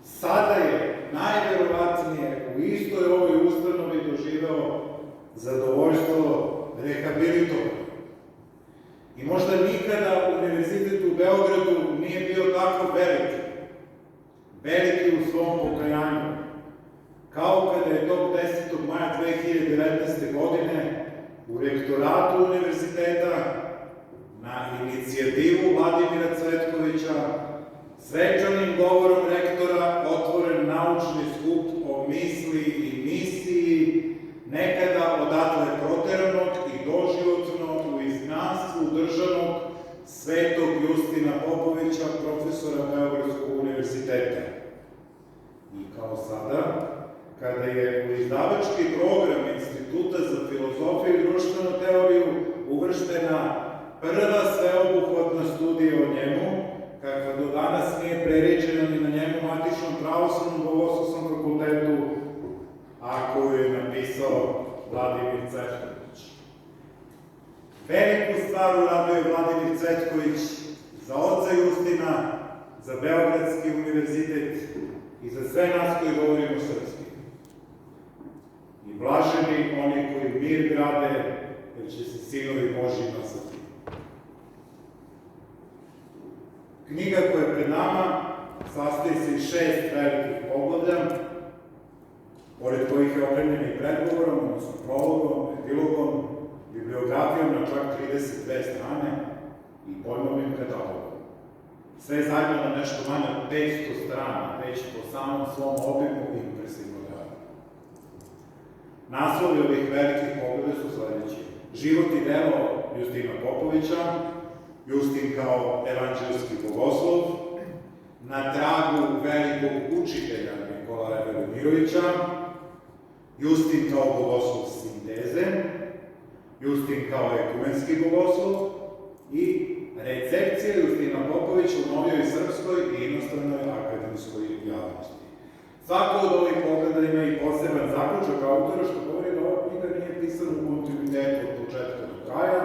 Sada je najverovatnije u istoj ovoj ustanovi doživeo zadovoljstvo rehabilitovanja. I možda nikada Univerzitet u Beogradu nije bio tako veliki. Veliki u svom pokajanju. Kao kada je tog 10. maja 2019. godine u rektoratu univerziteta na inicijativu Vladimira Cvetkovića svečanim govorom rektora otvoren naučni skup o misli i misiji nekada odatle proteranog i doživotno u izgnanstvu državnog Svetog Justina Popovića, profesora Beogradskog univerziteta. I kao sada, kada je u izdavački program Instituta za filozofiju i društvenu teoriju uvrštena prva sveobuhvatna studija o njemu, kakva do danas nije preričena ni na njemu matičnom pravoslavnom bogoslovskom fakultetu, a koju je napisao Vladimir Cvetković. Veliku stvar uradio je Vladimir Cvetković za oca Justina, za Beogradski univerzitet i za sve nas koji govorimo srpski. I blaženi oni koji mir grade, jer će se sinovi Božji nazvati. Knjiga koja je pred nama sastoji se iz 6 velikih poglavlja, pored kojih je opremljena i predgovorom, odnosno prologom, epilogom, bibliografijom na čak 32 strane i pojmovnim katalogom. Sve zajedno na nešto manje od 500 strana, već po samom svom obimu i impresivno radu. Naslovi ovih velikih pogleda su sledeći: Život i delo Justina Popovića, Justin kao evanđelski bogoslov, Na tragu velikog učitelja Nikolaja Velimirovića, Justin kao bogoslov sinteze, Justin kao ekumenski bogoslov i recepcija Justina Popovića u novijoj srpskoj i inostranoj akademskoj javnosti. Svako od ovih pogleda ima i poseban zaključak autora, što govori da ova knjiga nije pisana u kontinuitetu od početka do kraja,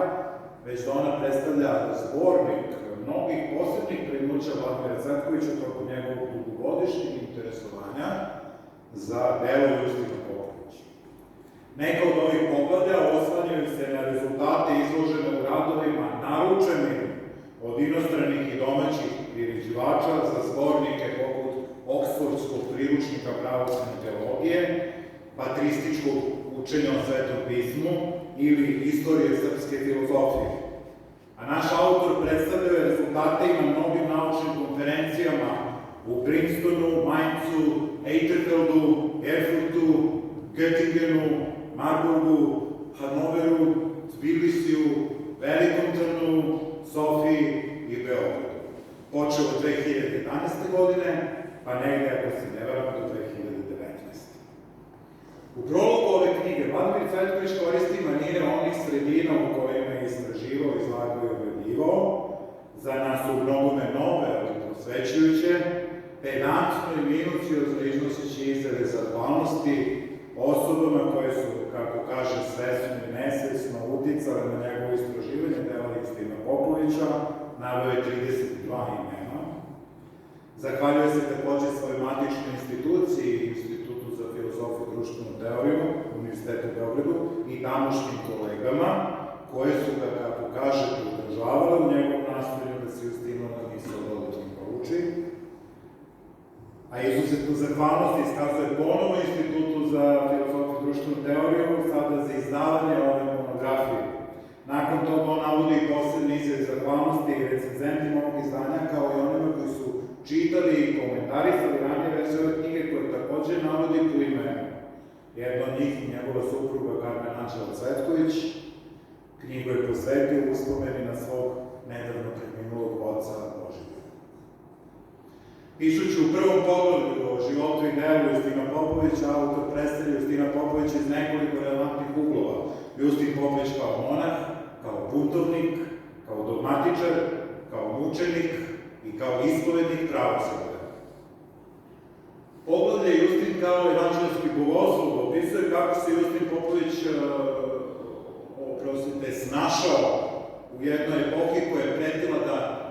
već da ona predstavlja zbornik mnogih posebnih pregnuća Vladimira Cvetkovića tokom njegovog dugogodišnjeg interesovanja za delo Justina Popovića. Neka od ovih poglavlja oslanjaju se na rezultate izložene u radovima naručenim od inostranih i domaćih priređivača za zbornike poput Oksfordskog priručnika pravoslavne teologije, patrističkog učenja o Svetom pismu ili istorije srpske filozofije. A naš autor predstavljaju rezultate i na mnogim naučnim konferencijama u Princetonu, Mainzu, Eiterfeldu, Erfurtu, Göttingenu, Marburgu, Hanoveru, Tbilisiju, Velikom Trnu, Sofiji i Beogradu. Počeo od 2011. godine, pa negde, ako se ne varam, do 2019. U prologu ove knjige Vladimir Cvetković koristi manire onih sredina u kojima je istraživao, izlagao i objavljivao, za nas u mnogome nove, ali prosvećujuće, pedantno i minuciozno iznoseći izjave zahvalnosti osobama koje su, kako kaže, svesno i nesvesno uticale na njegovo istraživanje dela Justina Popovića, naveo je 32 imena. Zahvaljuje se takođe svojoj matičnoj instituciji, Institutu za filozofiju i društvenu teoriju, Univerzitetu u Beogradu, i tamošnjim kolegama, koje su ga, kako kaže, podržavale u njegovom nastojanju da se Justinova misao dodatno prouči. A izuzetnu zahvalnost iskazuje ponovo Institutu za filozofiju i društvenu teoriju, sada za izdavanje ove monografije. Nakon toga on navodi i posebne izjave zahvalnosti i recenzentima ovog izdanja, kao i onima koji su čitali i komentarisali ranije verzije ove knjige, koje takođe navodi po imenu. Jedna od njih, njegova supruga Karmen Anđela Cvetković, knjigu je posvetio uspomeni na svog nedavno preminulog oca Božidara. Pišući u prvom poglavlju o životu i delu Justina Popovića, autor predstavlja Justina Popovića iz nekoliko relevantnih uglova. Justin Popović kao monah, kao buntovnik, kao dogmatičar, kao mučenik i kao ispovednik pravoslavlja. Poglavlje Justin kao evanđelski bogoslov opisuje kako se Justin Popović snašao u jednoj epohi koja je pretila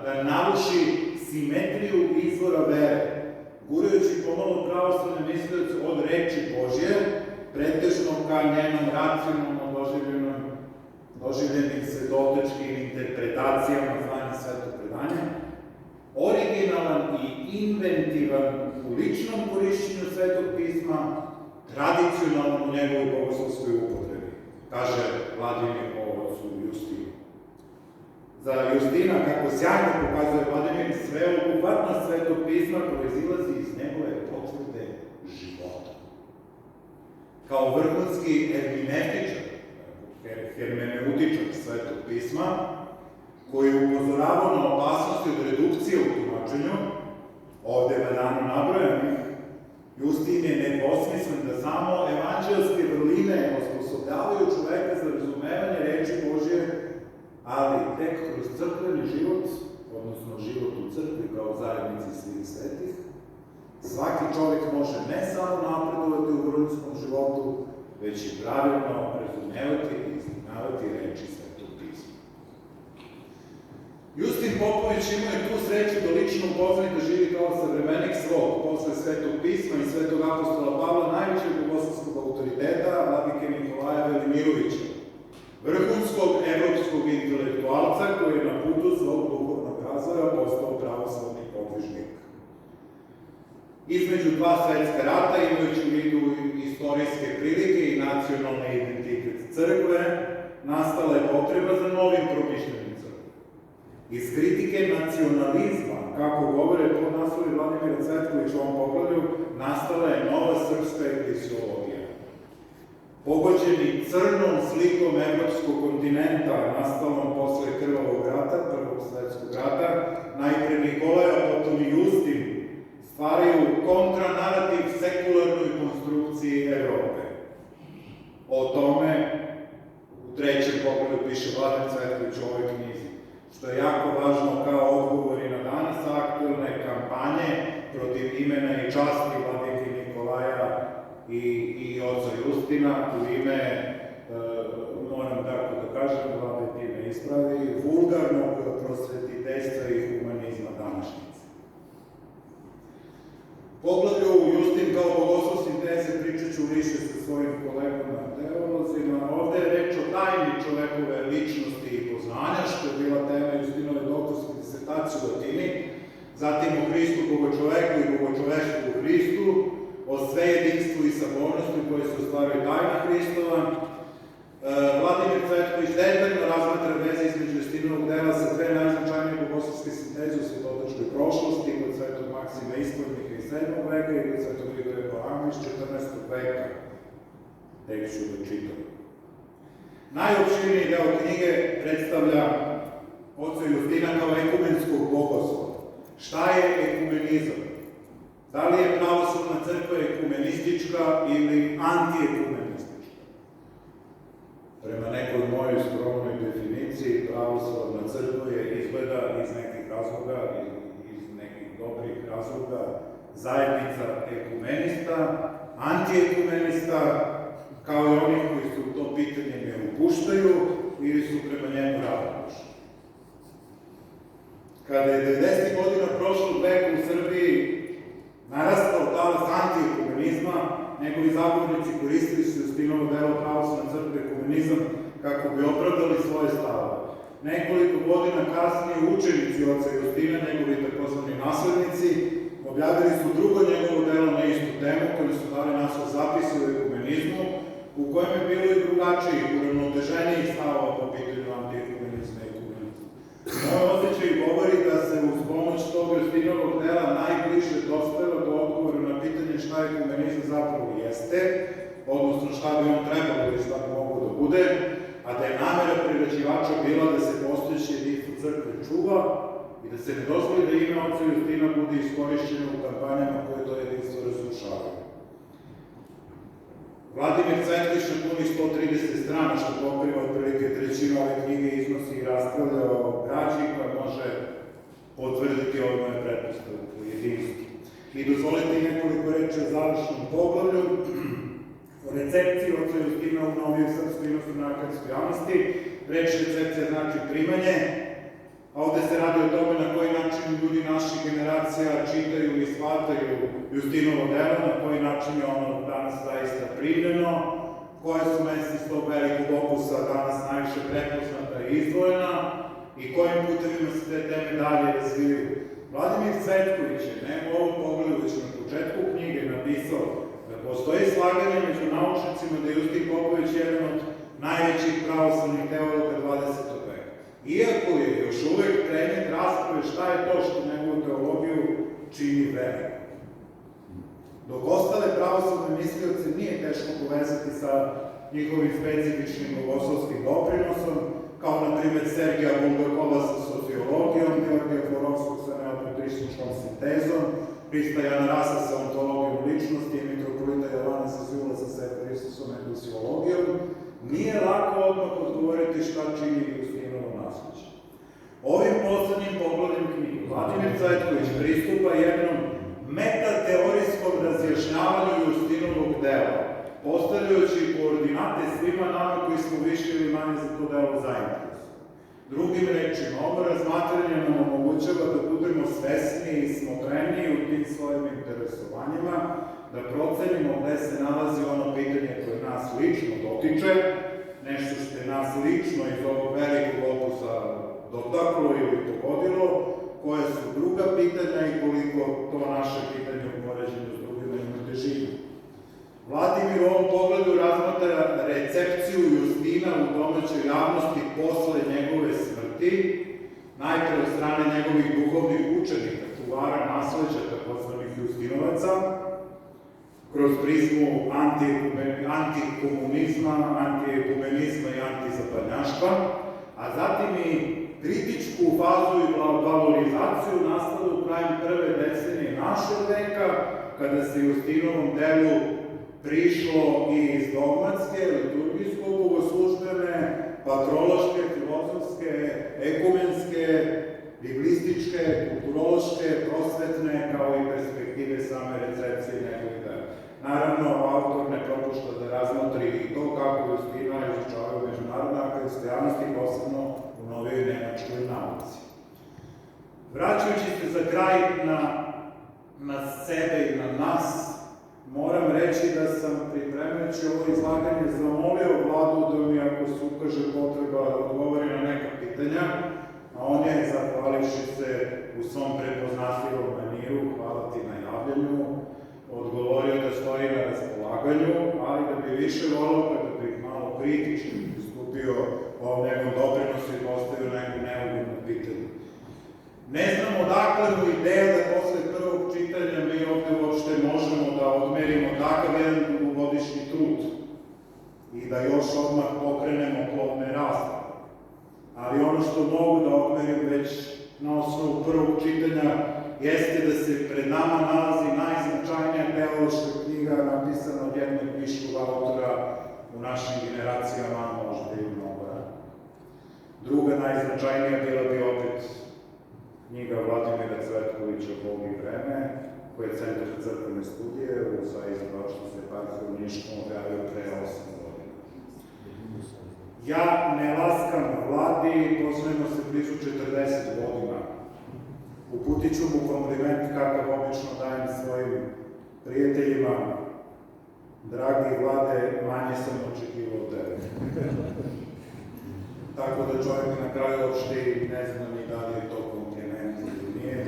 da naruši simetriju izvora vere, gurajući pomalo pravoslavne mislioce od reči Božje, pretežno ka njenom racionalno doživljenim svetotečkim interpretacijama zvanja sveto predanje, originalan i inventivan u ličnom korišćenju Svetog pisma, tradicionalno u njegovoj bogoslovskoj upotrebi, kaže Vladimir o ocu Justinu. Za Justina, kako sjajno pokazuje Vladimir, sveobuhvatnost Svetog pisma proizilazi iz njegove potvrde života. Kao vrhunski hermenetičar, hermeneutičar Svetog pisma, koji je upozoravao na opasnosti od redukcije u tumačenju, ovde valjano nabrojanih, Justin je nedvosmislen da samo evanđelske vrline osposobljavaju čoveka za razumevanje reči Božje, ali tek kroz crkveni život, odnosno život u crkvi kao zajednici svih svetih, svaki čovek može ne samo napredovati u vrhunskom životu, već i pravilno razumevati i ispunjavati reči Svetog pisma. Justin Popović imao je tu sreću da lično upozna i da živi kao savremenik svog, posle Svetog pisma i Svetog apostola Pavla, najvećeg bogoslovskog autoriteta, vladike Nikolaja Velimirovića, vrhunskog evropskog intelektualca koji je na putu svog duhovnog razvoja postao pravoslavni podvižnik. Između dva svetska rata, imajući u vidu istorijske prilike i nacionalni identitet crkve, nastala je potreba za novim promišljenim crkve. Iz kritike nacionalizma, kako govore podnaslovi Vladimira Cvetkovića u ovom poglavlju, nastala je nova srpska eklesiologija. Pogođeni crnom slikom evropskog kontinenta, nastalom posle krvavog rata, Prvog svetskog rata, najpre Nikolaja, potom i Justin, stvaraju kontranarativ sekularnoj konstrukciji Evrope. O tome u trećem poglavlju piše Vladimir Cvetković u ovoj knjizi, što je jako važno kao odgovor i na danas aktuelne kampanje protiv imena i časti vladike Nikolaja i oca Justina u ime, moram tako da kažem, vlade time ispravi, vulgarnog prosvetiteljstva i humanizma današnjice. Poglavlju Justin kao bogoslov sinteze pričat ću više sa svojim kolegama teolozima, teolozima, ovde je reč o tajni čovekove ličnosti i poznanja, što je bila tema Justinove doktorske disertacije u latini, zatim o Hristu bogočoveku i bogočoveštvu u Hristu, o svejedinstvu i sabornosti koje se ostvaruje tajna Hristova. Vladimir Cvetković detaljno razmatra veze između Justinovog dela sa dve najznačajnije bogoslovske sinteze u svetotočkoj prošlosti, kod Svetog Maksima Ispovjednika iz 7. veka i kod Svetog Grigorija Palama iz 14. veka. Tek ću da čitam. Najopširniji deo knjige predstavlja oca Justina kao ekumenskog bogoslova. Šta je ekumenizam? Da li je pravoslavna crkva ekumenistička ili antijekumenistička? Prema nekoj mojoj skromnoj definiciji, pravoslavna crkva je izgleda iz nekih razloga, iz nekih dobrih razloga, zajednica ekumenista, antijekumenista, kao i onih koji su to pitanje ne upuštaju ili su prema njemu ravnodušni. Kada je 90. godina prošlog veka u Srbiji narastao talas antijekumenizma, njegovi zagovornici koristili su Justinovo delo pravoslavne crkve ekumenizam kako bi opravdali svoje stavove. Nekoliko godina kasnije učenici oca Justina, njegovi takozvani naslednici, objavili su drugo njegovo delo na istu temu, koji su dali naslov Zapisi o ekumenizmu, u kojem je bilo i drugačijih, uravnoteženijih stavova po pitanju antijekumenizma i ekumenizma. Moj osjećaj govori da se uz pomoć tog Justinovog dela najbliže dospelo do odgovora na pitanje šta ekumenizam zapravo jeste, odnosno šta bi on trebalo ili šta bi moglo da bude, a da je namera prerađivača bila da se postojeće jedinstvo crkve čuva i da se ne dozvoli da ime oca Justina bude iskorišćeno u kampanjama koje to jedinstvo razrušavaju. Vladimir Cvetković na punih 130 strana, što pokriva otprilike trećinu ove knjige, iznosi i raspravlja o građi koja može potvrditi ove moje pretpostavke u jedinstvu. I dozvolite nekoliko reči o završnom poglavlju, o recepciji oca Justina u novijoj srpskoj inostrane akademskoj javnosti. Reč recepcija znači primanje, a ovde se radi o tome na koji način ljudi naših generacija čitaju i shvataju Justinovo delo, na koji način je ono danas zaista primljeno, koje su mesta iz tog velikog opusa danas najviše prepoznata i izdvojena i kojim putevima se te teme dalje razvijaju. Vladimir Cvetković je, ne u ovom pogledu, već na početku knjige napisao da postoji slaganje među naučnicima da je Justin Popović jedan od najvećih pravoslavnih teologa 20. veka. Iako je još uvek predmet rasprave šta je to što njegovu teologiju čini velikom. Dok ostale pravoslavne mislioce nije teško povezati sa njihovim specifičnim bogoslovskim doprinosom, kao na primjer Sergija Bulgakova sa sociologijom, Georgija Florovskog sa neopatrističkom sintezom, Hrista Jana Rasa sa ontologijom ličnosti i mitropolita Jovana Zazula sa separatisom i dosiologijom, nije lako odmah odgovoriti šta čini Justinovo nasleđe. Ovim poslednjim poglavljem knjige Vladimir Cvetković pristupa jednom metateorijskom razjašnjavanju Justinovog dela, postavljajući koordinate svima nama koji smo više ili manje za to delo zainteresovani. Drugim rečima, ovo razmatranje nam omogućava da budemo svesni i smotreniji u tim svojim interesovanjima, da procenimo gde se nalazi ono pitanje koje nas lično dotiče, nešto što je nas lično iz ovog velikog opusa dotaklo ili pogodilo, koje su druga pitanja i koliko to naše pitanje u poređenju s drugima ima težinu. Vladimir u ovom pogledu razmatra recepciju Justina u domaćoj javnosti posle njegove smrti, najpre od strane njegovih duhovnih učenika, čuvara nasleđa takozvanih Justinovaca, kroz prizmu antikomunizma, antiekumenizma i antizapadnjaštva, a zatim i kritičku fazu i valorizaciju nastalu krajem prve decenije našeg veka, kada se Justinovom delu prišlo i iz dogmatske, liturgijsko-bogoslužbene, patrološke, filozofske, ekumenske, biblističke, kulturološke, prosvetne, kao i perspektive same recepcije njegovih dela. Naravno, autor ne propušta da razmotri i to kako Justina izučavaju međunarodna akademska javnost i posebno u novijoj nemačkoj nauci. Vraćajući se za kraj na sebe i na nas, moram reći da sam pripremajući ovo izlaganje zamolio Vladu da mi, ako se ukaže potreba, odgovori na neka pitanja, a on je, zahvalivši se u svom prepoznatljivom maniru, hvala ti na javljanju, odgovorio da stoji na raspolaganju, ali da bi više volao kada bih malo kritički pristupio ovom nekom doprinosu i postavio neku neugodnu pitanje. Ne znam odakle mu ideja da posle prvog čitanja mi ovde uopšte možemo da odmerimo takav jedan dugogodišnji trud i da još odmah pokrenemo plodne rasprave. Ali ono što mogu da odmerim već na osnovu prvog čitanja jeste da se pred nama nalazi najznačajnija teološka knjiga napisana od jednog viškog autora u našim generacijama, možda i mnogo ranije. Druga najznačajnija bila bi opet knjiga Vladimira Cvetkovića Bog i vreme, koja je Centar za crkvene studije u Saizdavaštvo eparhije u Niškom objavio pre 8 godina. Ja ne laskam Vladi, poznajemo se blizu 40 godina. Uputit ću mu kompliment kakav obično dajem svojim prijateljima. Dragi Vlade, manje sam očekivao od tebe. Tako da čovjek na kraju uopšte ne zna ni da li je to kompliment ili nije,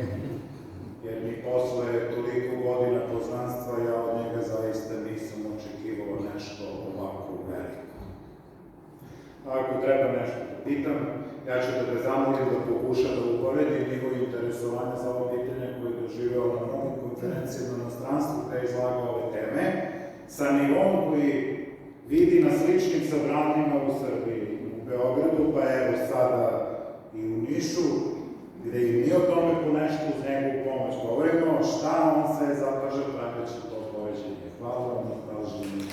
jer ni posle toliko godina poznanstva ja od njega zaista nisam očekivao nešto ovako veliko. Ako treba nešto da pitam, ja ću da ga zamolim da pokuša da uporedi njihovo interesovanje za ovo pitanje koje je doživeo na mnogim konferencijama na inostranstvu kada je izlagao ove teme, sa nivom koji vidi na sličnim sabranjima u Srbiji, u Beogradu, pa evo sada i u Nišu, gde i mi o tome po nešto uz njegovu pomoć govorimo, šta on sve zapaže praveći to povećenje. Hvala vam na pažnji.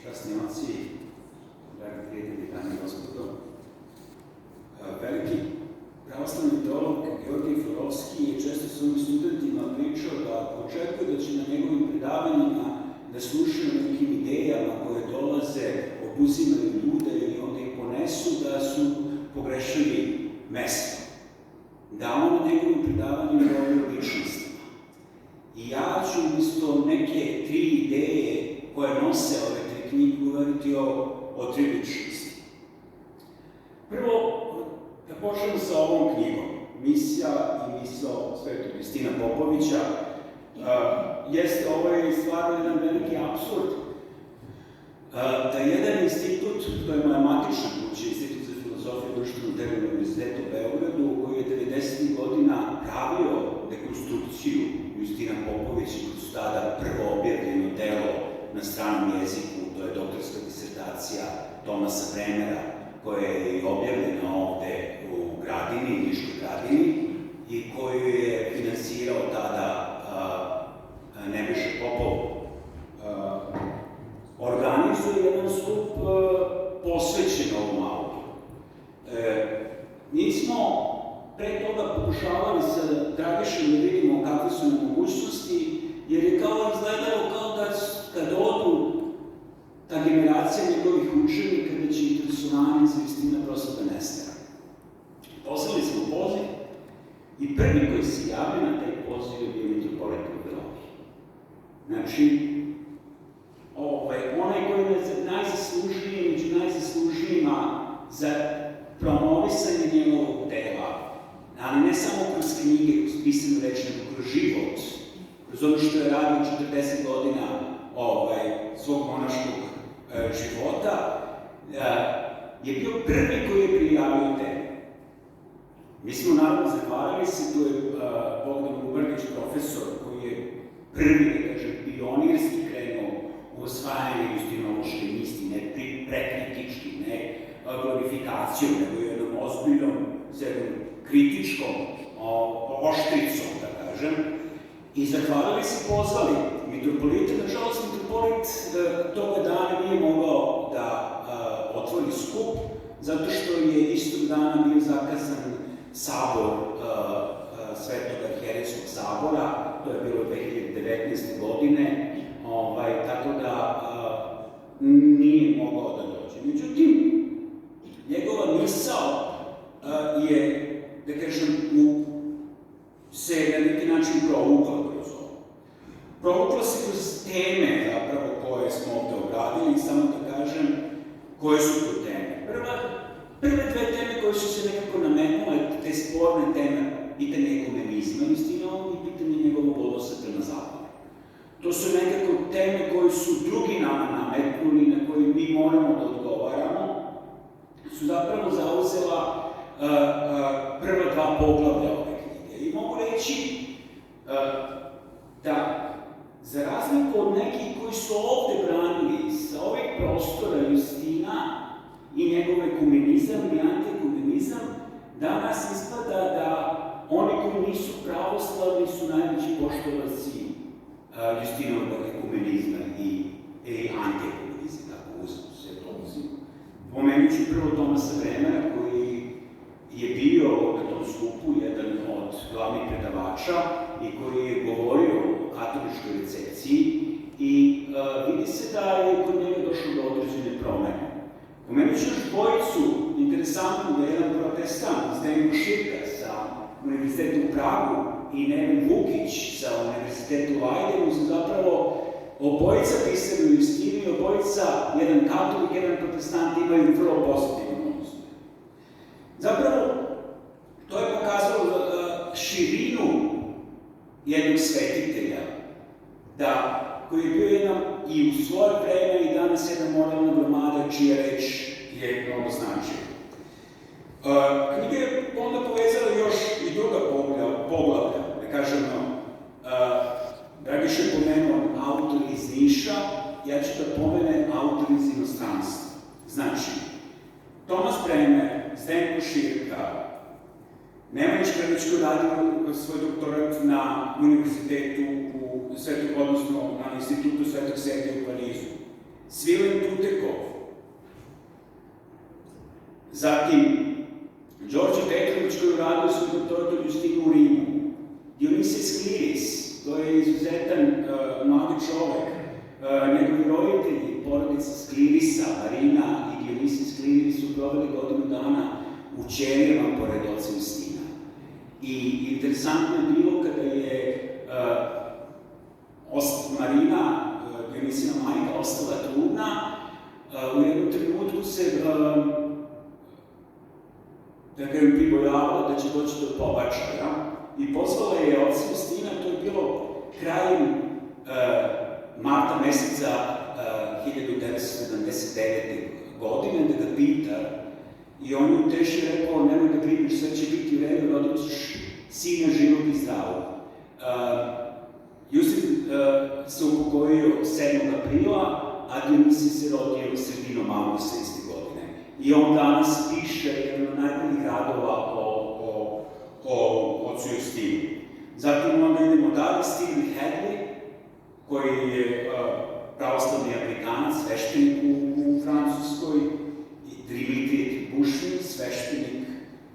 Časni oci, dragi prijatelji, dame i gospodo, veliki pravoslavni teolog Georgij Florovski je često svojim studentima pričao da očekuje da će na njegovim predavanjima da slušaju nekim idejama koje dolaze, obuzimaju ljude i onda ih ponesu da su pogrešili mesto. Da on na njegovim predavanjima govori o ličnostima. I ja ću umesto neke 3 ideje koje nose ove 3 knjige govoriti o 3 ličnosti. Prvo, da počnemo sa ovom knjigom. Misija i misao Svetog Justina Popovića. Ovo je stvarno jedan veliki apsurd. Da jedan institut, to je moja matična kuća, Institut za filozofiju i društvenu teoriju Univerzitetu u Beogradu, koji je 90. godina pravio dekonstrukciju Justina Popovića, koji su tada prvo objavljeno delo na stranom jeziku, to je doktorska disertacija Tomasa Bremera, koja je i objavljena ovde u Gradini, Niškoj Gradini, i koju je finansirao tada Nebojša Popov. Organizuje jedan skup posvećen ovom autoru. Mi smo pre toga pokušavali sa Dragišem da vidimo kakve su mogućnosti, jer je kao izgledalo kao da kad odu ta generacija njegovih učenika da će interesovanje za Justina prosto da nestane. Poslali smo poziv i prvi koji se javio na taj poziv je bio mitropolit Beogradski. Znači, onaj koji je najzaslužniji, među najzaslužnijima za promovisanje njegovog dela, ali ne samo kroz knjige, kroz pisanu reč, nego kroz život, kroz ono što je radio 40 godina svog monaškog života, je bio prvi koji je prijavio temu. Mi smo naravno zahvalili se, tu je Bogdan Ubrnić, profesor, koji je prvi, da kažem, pionirski krenuo u osvajanje justinološke misli, ne prekritički, ne glorifikacijom, nego jednom ozbiljnom, kritičkom oštricom, da kažem. I zahvalili se, pozvali mitropolita. Nažalost, mitropolit toga dana nije mogao da otvori skup, zato što je istog dana bio zakazan sabor Svetog arhijerejskog sabora, to je bilo 2019. je, da kažem, se na neki način provukla kroz ovo. Provukla se kroz teme, zapravo, koje smo ovde obradili, samo da kažem koje su to teme. Prve dve teme koje su se nekako nametnule, te sporne teme, pitanje ekumenizma Justinovom i pitanje njegovog odnosa prema zapadu. To su nekako teme koje su drugi nama nametnuli, na koje mi moramo da odgovaramo, su zapravo zauzela prva dva poglavlja ove knjige. I mogu reći da, za razliku od nekih koji su ovde branili sa ovih prostora Justina i njegov ekumenizam i antikumenizam, danas ispada da oni koji nisu pravoslavni su najveći poštovaci Justinovog ekumenizma i antikumenizma, tako uzmu sve to uzim. Pomenut ću prvo Tomasa Bremera, koji je bio na tom skupu jedan od glavnih predavača i koji je govorio o katoličkoj recepciji i vidi se da je kod njega došlo do određene promene. Pomenut ću još dvojicu, interesantno da je jedan protestant, Zdenko Širka sa Univerzitetu u Pragu i Neven Vukić sa Univerzitetu u Lajderu, su zapravo obojica pisali u Justinu i obojica, jedan katolik, jedan protestant, imaju vrlo pozitivan odnos. Zapravo, to je pokazalo širinu jednog svetitelja, koji je bio jedan i u svoje vreme i danas jedna moralna gromada čija reč je mnogo značajna. Knjiga je onda povezala još i druga poglavlja, da kažemo, Dragiša je pomenuo autor iz Niša, ja ću da pomenem autor iz inostranstva. Znači, Tomas Bremer, Zdenko Širka, Nemanja Škrlić koji radio svoj doktorat na univerzitetu odnosno na institutu Svetog Sergija u Parizu, Svilen Tutekov, zatim Đorđe Petrović koji radio svoj doktorat u Justinu u Rimu, Dionise Skliris, to je izuzetan mladi čovek, njegovi roditelji, porodica Sklirisa, Marina i Dionise Skliris su proveli godinu dana u Ćelijama pored oca Justina. I interesantno je bilo kada je Marina, Dionisina majka, ostala trudna, u jednom trenutku se pribojavala da će doći do pobačaja i pozvala je oca Justina, to je bilo krajem marta meseca 1979. godine, da ga pita i on je uteši rekao, nemoj da brineš, sve će biti u redu, rodit ćeš sina živog i zdravog. Justin se upokojio 7. aprila, a Dionisi se rodio sredinom avgusta iste godine. I on danas piše jedan od najboljih radova o ocu Justinu. Zatim onda idemo dalje, Stephen Hadley, koji je pravoslavni Amerikanac, sveštenik u Francuskoj, i Dimitrij Bušnin, sveštenik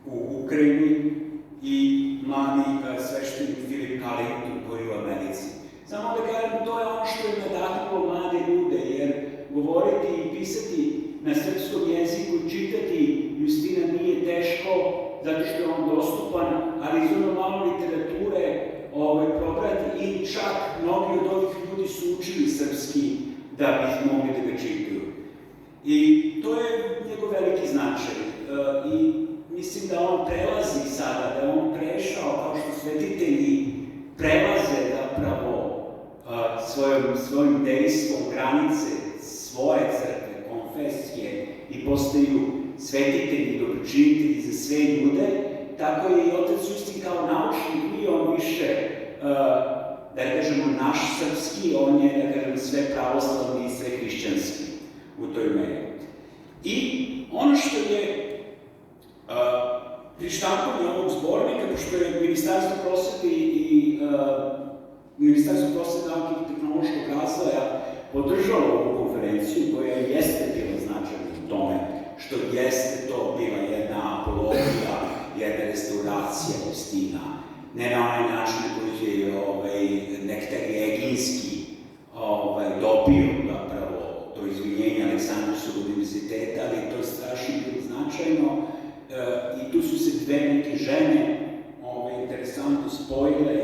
u Ukrajini, i mladi sveštenik Filip Callington koji je u Americi. Samo da kažem, to je ono što je nadahnilo mlade ljude, jer govoriti i pisati na srpskom jeziku, čitati Justina nije teško, zato što je on dostupan, ali iz ono malo literature probrati i čak mnogi od ovih ljudi su učili srpski da bi mogli da ga čitaju. I to je njegov veliki značaj. I mislim da on prelazi sada, da on prešao, kao što svetitelji prelaze zapravo svojim dejstvom granice svoje crkve, konfesije i postaju svetitelji i dobročinitelji za sve ljude, tako je i otac Justin kao naučnik bio on više, da kažemo, naš srpski, on je, da kažemo, sve pravoslavni i sve hrišćanski u toj meri. I ono što je pri štampanju ovog zbornika, pošto je Ministarstvo prosvete i Ministarstvo prosvete nauke i tehnološkog razvoja podržalo ovu konferenciju, koja jeste bila značajna u tome, što jeste to bila jedna apologija, jedna restauracija Justina, ne na onaj način koji je Nektarij Eginski dobio zapravo to izvinjenje Aleksandrovskog univerziteta, ali to je strašno bilo značajno i tu su se dve neke žene interesantno spojile,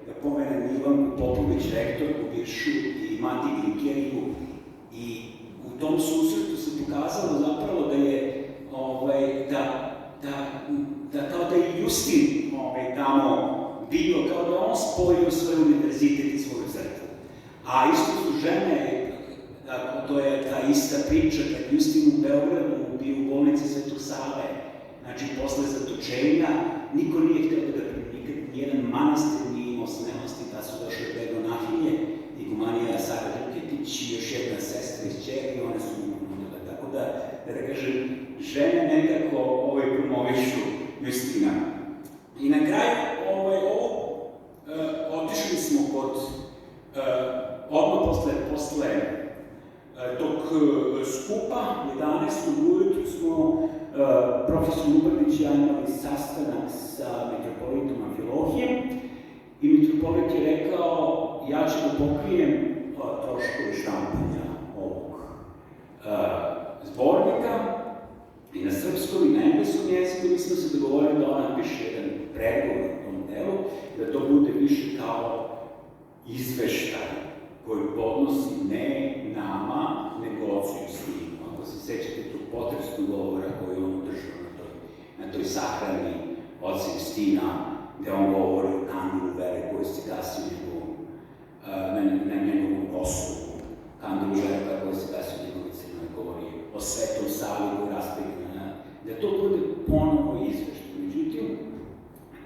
da pomenem Ivanku Popović, rektorku bivšu, i Mati Glikeriku, i u tom susretu se pokazalo zapravo da je, da kao da je Justin tamo bio, kao da on spojio svoj univerzitet i svoju crkvu. A isto su žene, to je ta ista priča, kad Justin u Beogradu bio u bolnici Svetog Save, znači posle zatočenja, niko nije htio da nikad nijedan manastir nije imao smelosti, da su došle dve monahinje, igumanija Sara Đuketić i još jedna sestra iz Čeri, i one su njima nudile. Tako da kažem, žene nekako promovišu Justina. I na kraju, otišli smo kod, odmah posle tog skupa, 11. ujutru smo profesor Lubrdić i ja imali sastanak sa metropolitom Amfilohijem i metropolit je rekao, ja ću da pokrijem troškove štampanja ovog zbornika i na srpskom i na engleskom jeziku. Mi smo se dogovorili da on napiše jedan predgovor u tom delu, da to bude više kao izveštaj koji podnosi ne nama, nego ocu Justinu. Ako se sećate tog potresnog govora koji on održao na toj sahrani oca Justina, gde on govori o kandilu vere koji se gasio na njegovom kosu, kandilu vere koji se gasio na njegovoj crnoj, govori o Svetom Savi koji raspegna, da to bude ponovo izveštaj. Međutim,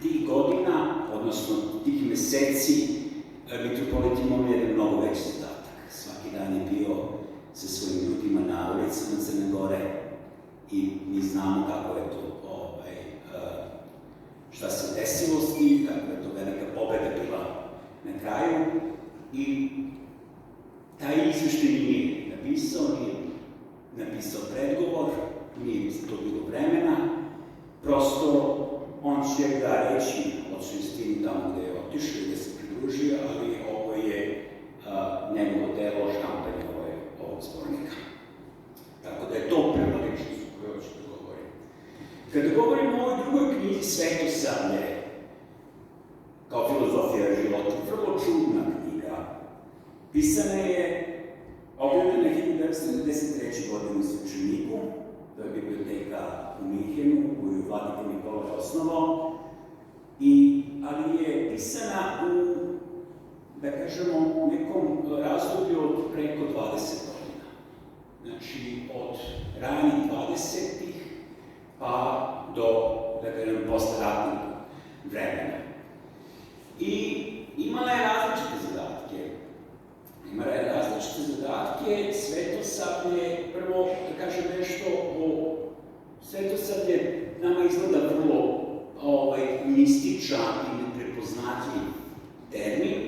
tih godina, odnosno tih meseci, metropolit imao jedan mnogo veći zadatak. Svaki dan je bio sa svojim ljudima na ulicama Crne Gore i mi znamo kako je to, šta se desilo s tim, kako je to velika pobeda bila na kraju. I taj izveštaj nije napisao predgovor, nije to bilo vremena, prosto on će ga reći ocu Justinu tamo gde je otišao i gde se pridružio, ali ovo je njegovo delo štampanja ovog zbornika. Tako da je to prva ličnost o kojoj ću da govorim. Kada govorim o ovoj drugoj knjizi Svetosavlje, kao filozofija života, vrlo čudna knjiga, pisana je, objavljena 1993. godine u Svečaniku, to je biblioteka u Minhenu, koju je Vladika Nikola osnovao, ali je pisana u, da kažemo, nekom razdoblju od preko 20 godina. Znači, od ranih 20-ih pa do, da kažem, posleratnog vremena. I imala je različite zadatke. Svetosavlje, prvo da kažem nešto o Svetosavlje, nama izgleda vrlo mističan i neprepoznatljiv termin,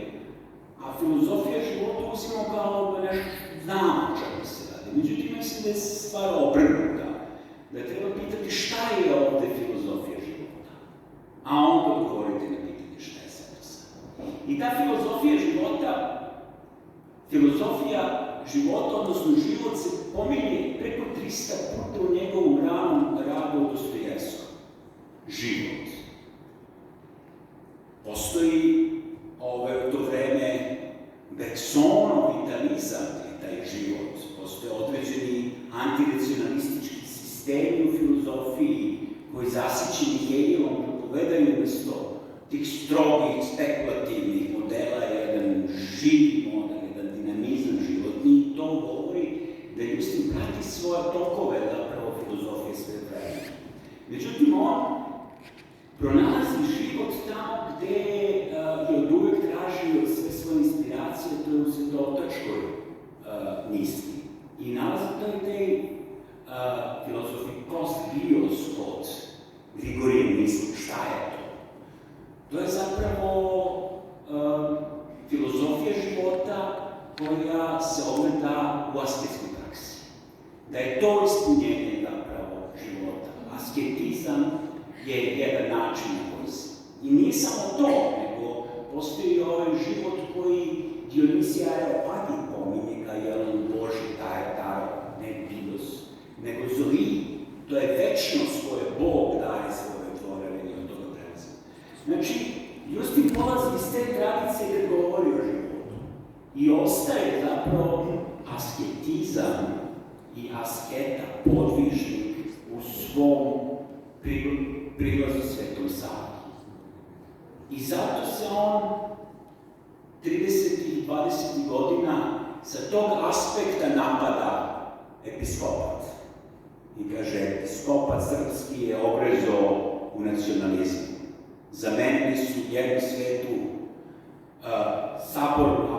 a filozofija života uzimamo kao da nešto znamo o čemu se radi. Međutim, mislim da je stvar obrnuta, da treba pitati šta je ovde filozofija života, a onda odgovoriti na pitanje šta je Svetosavlje. I ta filozofija života, odnosno život se pominje preko 300 puta u njegovom ranom radu o Dostojevskom. Život. Postoji u to vreme Bersonov vitalizam, taj život. Postoje određeni antiracionalistički sistemi u filozofiji koji zasićeni Hegelom propovedaju umesto tih strogih, spekulativnih modela, jedan živi model, jedan dinamizam životni, i to govori da Justin prati svoje tokove zapravo filozofije sve vremena. Međutim, on pronalazi život tamo gde je od uvek tražio sve svoje inspiracije, to je u svetotačkoj misli. I nalazi taj filozofi post-bios od Grigorije misli. Šta je to? To je zapravo filozofija života koja se ogleda u asketskoj praksi. Da je to ispunjenje zapravo života. Asketizam je jedan način na koji se. I nije samo to, nego postoji ovaj život koji Dionisije Areopagit pominje kao jedan Boži, ne bios, nego zoli. To je večnost koju Bog daje I ostaje zapravo asketizam i asketa, podvižnik u svom prilazu Svetom Savi. I zato se on 30. i 20. godina sa tog aspekta napada episkopat. I kaže, episkopat srpski je ogrezao u nacionalizmu. Zamenili su jednu svetu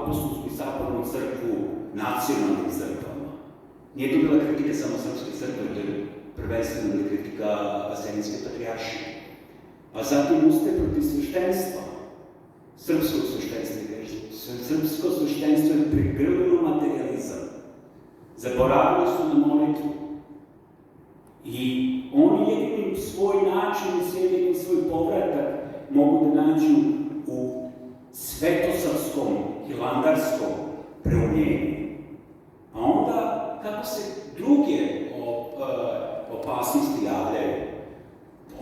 apostolsku i sabornu crkvu nacionalnim crkvama. Nije to bila kritika samo srpske crkve, to je prvenstveno bila kritika Vaseljenske patrijaršije. Pa zatim ustaje protiv sveštenstva, srpskog sveštenstva. Srpsko sveštenstvo je pregrlilo materializam. Zaboravili su na molitvu. I oni jedini svoj način i jedini svoj povratak mogu da nađu u svetosavskom, hilandarskom preumljenju. A onda, kako se druge opasnosti javljaju,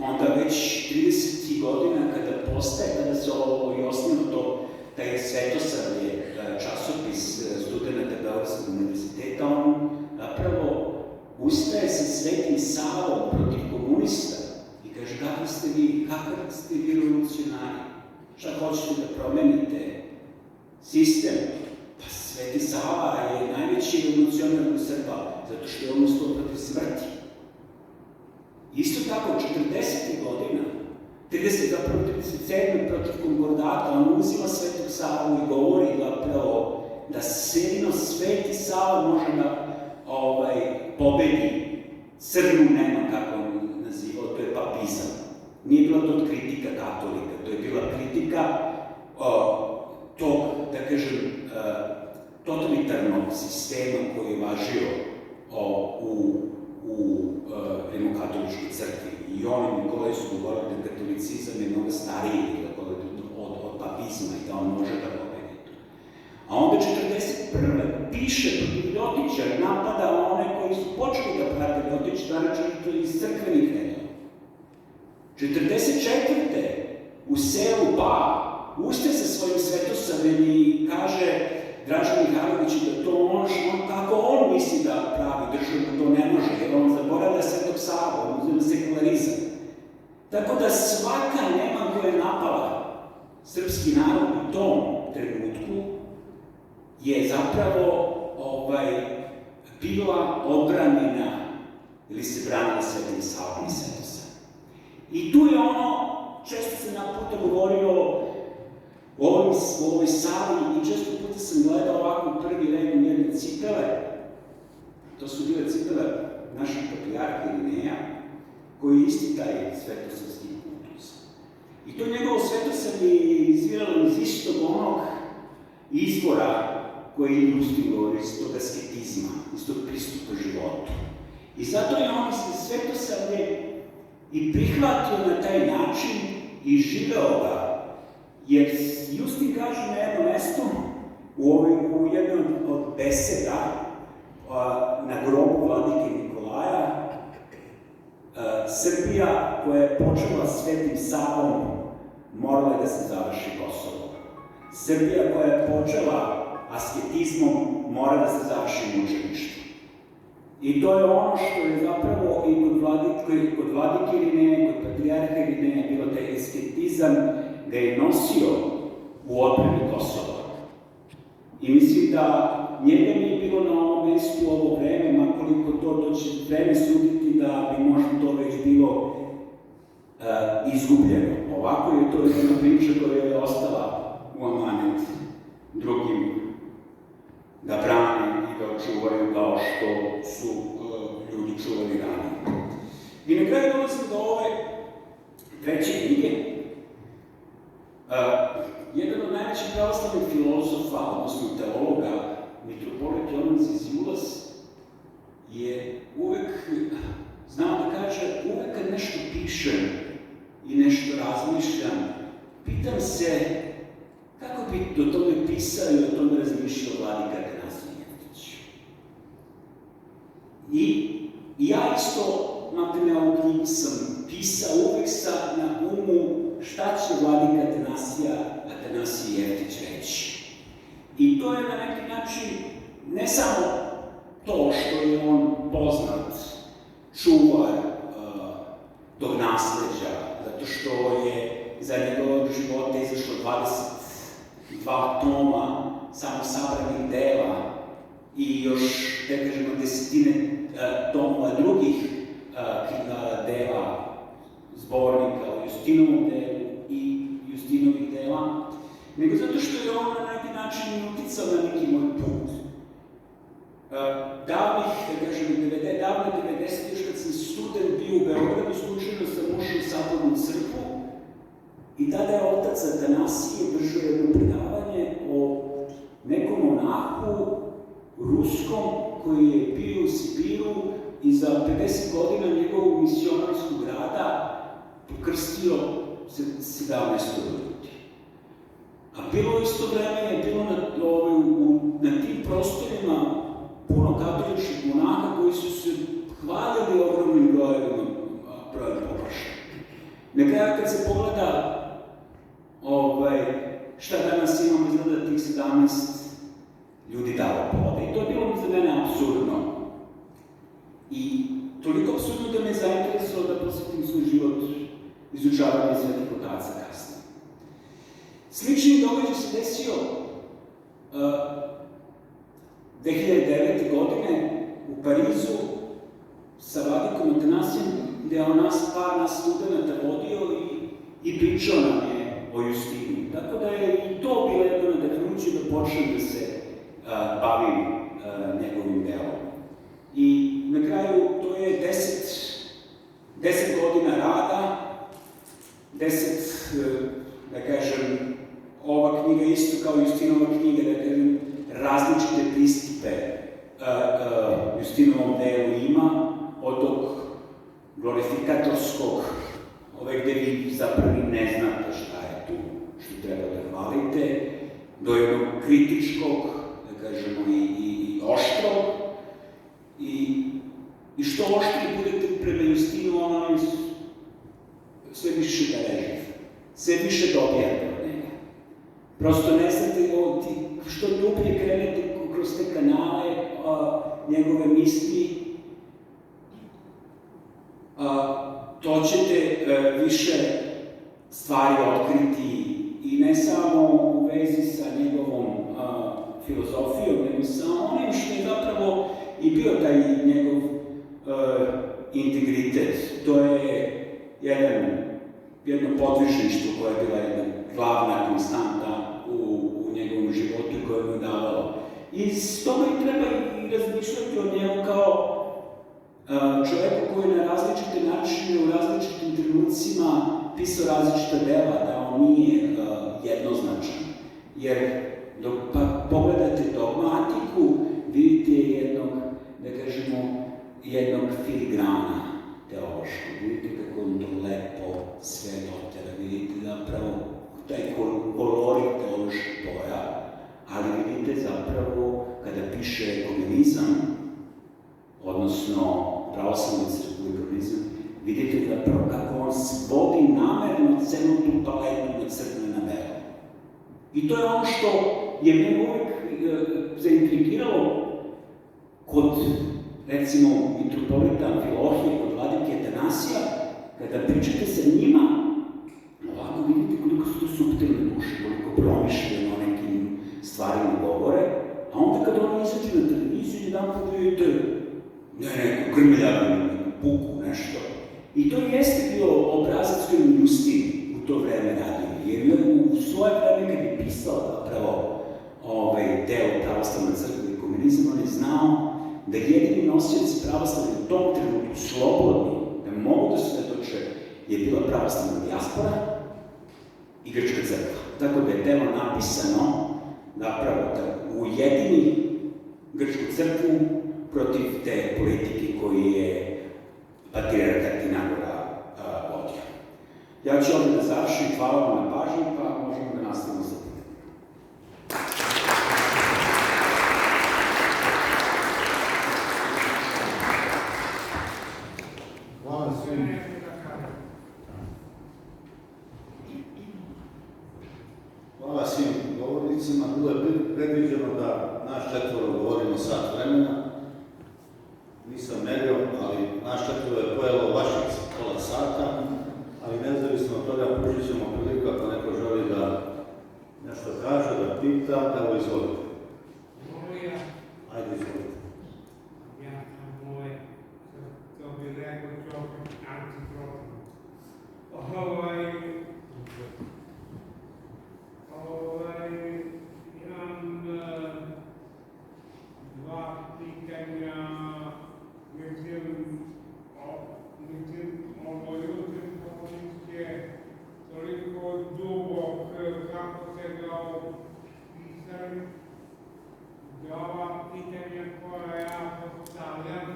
onda već 30. godina kada se ovo i osnovno taj Svetosavlje, časopis studenata Beogradskog univerziteta, on napravo ustaje sa Svetim Savom protiv komunista i kaže, kakvi ste vi revolucionari? Šta hoćete da promenite sistem? Pa Sveti Sava je najveći revolucionar u Srba, zato što je on ustao protiv smrti. Isto tako, 40. godina, 37. protiv konkordata, on uzima Svetog Savu i govori zapravo da jedino Sveti Sava može da pobedi crnu nema, kako on nazivao, to je papizam. Nije bila to kritika katolika, to je bila kritika tog, da kažem, totalitarnog sistema koji je važio u rimokatoličkoj crkvi. I oni Nikolaj su govorili da katolicizam je mnogo stariji od papizma i da on može da pobedi to. A onda 41. piše protiv Ljotića, napada one koji su počeli da prate Ljotić, naročito iz crkvenih redova. 44. u selu ustaje sa svojim Svetosavljem i kaže Draža Mihajlović da to on, kako on misli da pravi državu, to ne može, jer on zaboravlja Svetog Savu, on uzima sekularizam. Tako da svaka nema koja je napala srpski narod u tom trenutku je zapravo bila odbranjena ili se branila Svetim Savom i Svetosavljem. I tu je ono, često sam naputa govorio u ovoj sali i često puta sam gledao ovako prvi red u jedne cipele. To su bile cipele našeg patrijarha Irineja, koji je isti taj svetosavski kultus. I to njegovo svetosavlje je izviralo iz istog onog izvora koji je Justin govori, iz tog asketizma, iz tog pristupa životu. I zato je on svetosavlje i prihvatio na taj način i živeo ga. Jer Justin kaže na jednom mestu, u jednoj od beseda na grobu vladike Nikolaja, Srbija koja je počela Svetim Savom morala je da se završi Kosovo. Srbija koja je počela asketizmom mora da se završi mučeništvo. I to je ono što je zapravo i kod vladike Irineja, kod patrijarha Irineja bilo taj asketizam ga je nosio u odbrani Kosova. I mislim da njega nije bilo na ovom mestu ovo vreme, makoliko to će vreme suditi da bi možda to već bilo izgubljeno. Ovako je to jedna priča koja je ostala u amanet drugim da brane i da očuvaju kao što su ljudi čuvali ranije. I na kraju dolazim do ove treće knjige. Jedan od najvećih pravoslavnih filozofa, odnosno teologa, mitropolit Jovan Ziziulas, je uvek znao da kaže, uvek kad nešto pišem i nešto razmišljam, pitam se kako bi do toga pisao i o tome razmišljao vladika Atanasije Jeftić. I ja isto, na ovu knjigu sam pisao uvek na umu šta će vladika Atanasije Jeftić reći. I I to je na neki način ne samo to što je on poznat čuvar tog nasleđa, zato što je za njegovog života izašlo 22 toma samo sabranih dela i još, da kažemo, desetine tomova drugih dela, zbornika o Justinovom delu i Justinovih dela, nego zato što je on na neki način uticao na neki moj put. Davne 90. još kad sam student bio u Beogradu, slučajno sam ušao u Sabornu crkvu i tada je otac Atanasije držao jedno predavanje o nekom monahu ruskom koji je bio u Sibiru i za 50 godina njegovog misionarskog rada pokrstio 17 ljudi. A bilo isto vreme je bilo na tim prostorima puno katoličkih monaha koji su se hvalili ogromnim brojem poprašanja. Na kraju kad se pogleda šta danas imamo, izgleda tih 17 ljudi dalo plode. I to je bilo za mene apsurdno. I toliko apsurdno da me zainteresovalo da posvetim svoj život izučavanju svetih otaca kasnije. Slični događaj se desio 2009. godine u Parizu sa vladikom Atanasijem, gde je par nas studenta vodio i pričao nam je o Justinu. Tako da je i to bilo jedno nadahnuće da počnem da se bavim njegovim delom. I na kraju to je 10 godina rada, 10, da kažem, ova knjiga isto kao Justinova knjiga, da kažem, različite pristupe Justinovom delu ima, od tog glorifikatorskog, gde vi zapravo ne znate šta je tu, što treba da hvalite, do jednog kritičkog, da kažemo, i oštrog, i što oštri budete prema Justinu, ono sve više ga režite, sve više dobijate od njega. Prosto ne znate, što dublje krenete kroz te kanale, njegove misli, to ćete više stvari otkriti i ne samo u vezi sa njegovom filozofijom, nego sa onim što je zapravo i bio taj njegov integritet. To je jedno podvižništvo koje je bila jedna glavna konstanta u njegovom životu koje mu je davalo. I s toga i treba i razmišljati o njemu kao čoveku koji je na različite načine, u različitim trenucima pisao različita dela, da on nije jednoznačan. Jer dok pogledate dogmatiku, vidite jednog, da kažemo, jednog filigrana teološkog. Vidite kako on to lepo sve dotera, vidite zapravo taj kolorit teoloških boja, ali vidite zapravo kada piše ekumenizam, odnosno pravoslavnu crkvu i ekumenizam, vidite zapravo kako on svodi namerno celu tu paletu na crkve na belo. I to je ono što je mene uvek zaintrigiralo kod, recimo, mitropolita Amfilohije, kod vladike Atanasija, kada pričate sa njima, ovako vidite koliko su to suptilne duše, koliko promišljeno o nekim stvarima govore, a onda kada oni izađu na televiziju, jedan put vidite neku grmljavinu, neku puku, nešto. I to jeste bio obrazac koji je Justin u to vreme radio, jer u svoje vreme kad je pisao zapravo deo pravoslavne crkve i komunizma, on je znao da jedini nosioci pravoslavne u tom trenutku slobodni, da mogu da se doče, je bila pravoslavna dijaspora i grčka crkva. Tako da je delo napisano zapravo da ujedini grčku crkvu protiv te politike koju je patrijarh Atinagora vodio. Ja ću ovdje da završim, hvala vam na pažnju, pa možemo da nastavimo sa tim. Hvala svim. Hvala svim govornicima, bilo je predviđeno da naš četvoro govorimo sat vremena. Nisam merio, ali naš četvoro je pojelo vaših pola sata, ali nezavisno od toga pružit ćemo priliku ako neko želi da nešto kaže, da pita, da ovo izvolite. Ajde, izvolite. Ja sam to bi rekao čovjek antiproton. Imam dva pitanja, mislim, ovo jutro je toliko dubok, kako ste ga opisali, da ova pitanja koja ja postavljam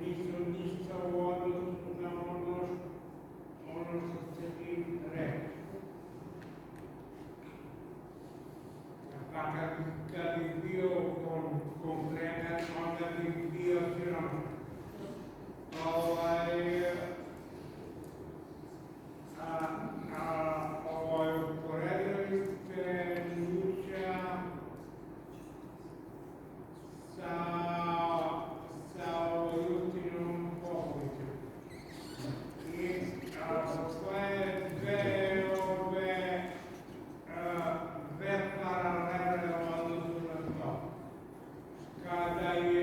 nisu ništa u odnosu na ono što ste vi rekli. Pa kad bi bio konkretan, onda bi bio siroman. Uporedili ste Nuća sa Justinom Popovićem. I postoje dve paralele u odnosu na to. Kada je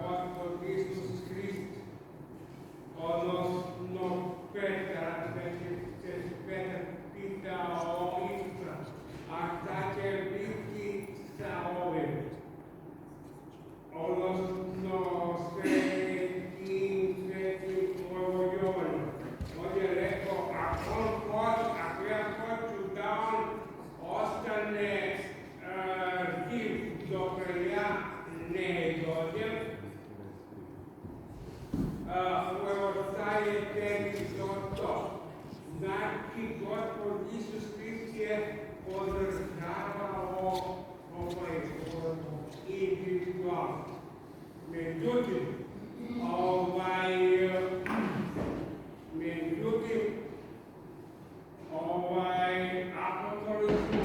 Gospod Isus Hrist, odnosno Petar pitao Isusa, a šta će biti sa ovim? Odnosno svetim Jovanom. On je rekao, ako ja hoću da on ostane živ dok ja ne dođem, ostaje tebi to. Znači, Gospod Isus Hrist je podržavao individualno. Međutim, apostoli su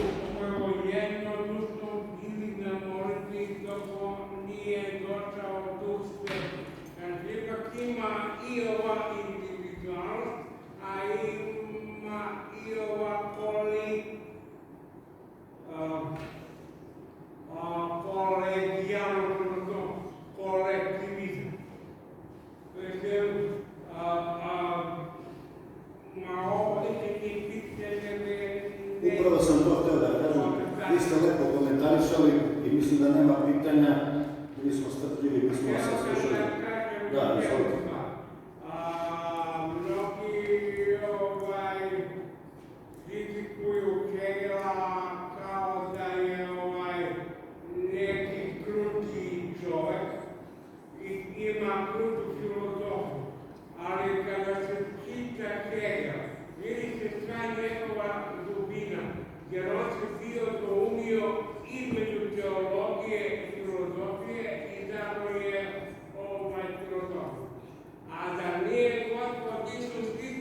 jednodušno bili na molitvi dok on nije došao Duh Sveti. Znači, ipak ima i ova individualnost, a ima i ova kolegijalnost, odnosno kolektivizam. Upravo sam to htio da kažem. Vi ste lepo komentarisali i mislim da nema pitanja. Mi smo strpljivi, mi smo vas slušali. Da, izvolite. Mnogi kritikuju Hegela kao da je neki kruti čovek i ima krutu filozofiju. Ali kada se čita Hegel, vidi se sva njegova dubina, jer on se bio doumio između teologije i filozofije i zato je filozofija. A da nije Gospod Isus Hrist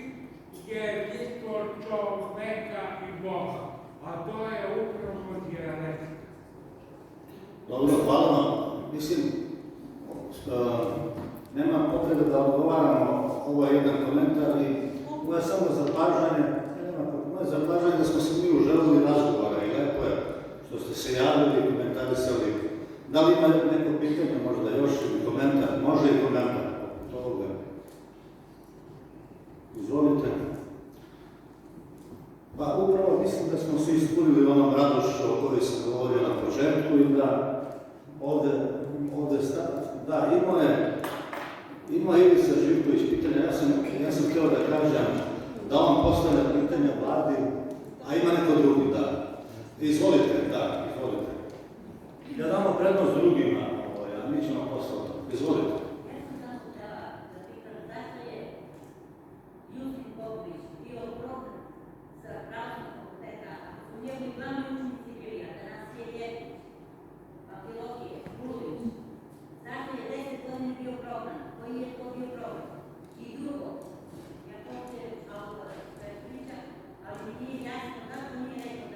je izvor čoveka i Boga, a to je upravo dijaletika. Dobro, hvala vam. Mislim, nema potrebe da odgovaramo ovo je jedan komentar i ovo je samo zapažanje. Moje zapažanje da smo se mi uželili razgovora i lepo je što ste se javili i komentarisali. Da li ima neko pitanje, možda još ili komentar? Može i komentar. Izvolite. Pa upravo mislim da smo se ispunili onom radošću o kojoj sam govorio na početku i da ovde da, imao je Ivica Živković pitanja. Ja sam htio da kažem da on postavlja pitanja vladi, a ima neko drugi, da. Izvolite, da, izvolite. Ja damo prednost drugima, a mi ćemo poslati. Izvolite. I drugo, ja hoću autora sve priča, ali mi nije jasno kako nije rekao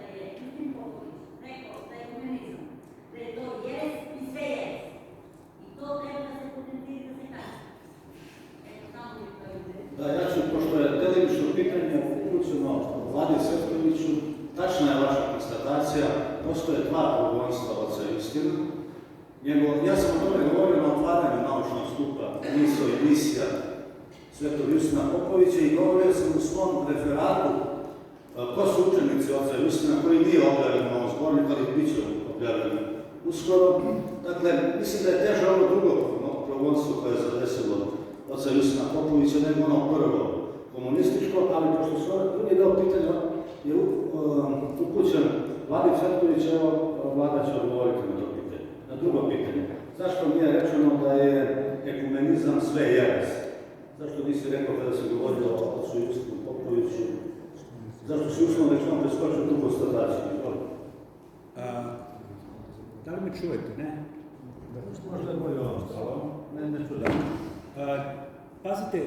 pitanje upućeno Vladi Cvetkoviću. Tačna je vaša konstatacija, postoje dva progonstva oca Justina. Ja sam o tome govorio na otvaranju naučnog skupa Misao i misija Svetog Justina Popovića i govorio sam u svom referatu ko su učenici oca Justina koji nije objavljen u ovom zborniku, ali bit će objavljen uskoro. Dakle, mislim da je teže ovo drugo progonstvo koje je zadesilo oca Justina Popovića nego ono prvo komunističko, ali pošto su ovaj drugi deo pitanja je upućen Vladi Cvetkovića, evo Vlada će odgovoriti na to pitanje. Na drugo pitanje, zašto nije rečeno da je ekumenizam sve jeres? Zašto nisi rekao kada se govorio o ocu Justinu Popoviću? Zašto si uslovno rečeno preskočio tu konstataciju? Da li me čujete, ne? Možda je bolje ovo stalo, ne čujem. Pazite,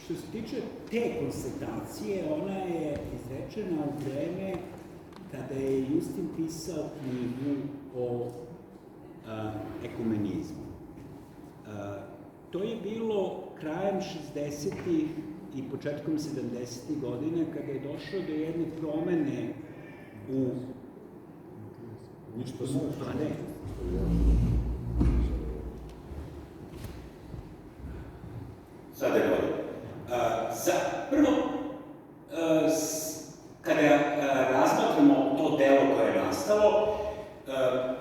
što se tiče te konstatacije, ona je izrečena u vreme kada je Justin pisao knjigu o ekumenizmu. To je bilo krajem 60-ih i početkom 70-ih godine kada je došlo do jedne promene u... Ništa smo. A ne. Sada je bolje. Prvo, kada razmatramo to delo koje je nastalo,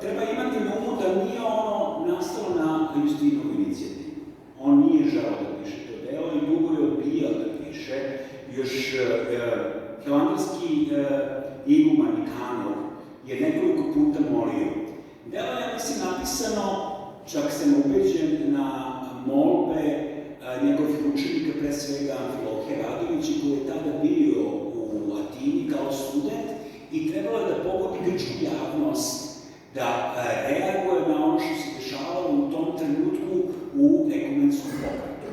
treba imati na umu da nije ono nastalo na Justinovu inicijativu. On nije želeo da piše to delo i dugo je odbijao da piše. Još hilandarski iguman Nikanor je nekoliko puta molio. Delo je, mislim, napisano, čak sam ubeđen, na molbe njegovih učenika, pre svega Amfilohija Radovića, koji je tada bio u Atini kao student i trebalo je da pogodi grčku javnost, da reaguje na ono što se dešavalo u tom trenutku u ekumenskom pokretu.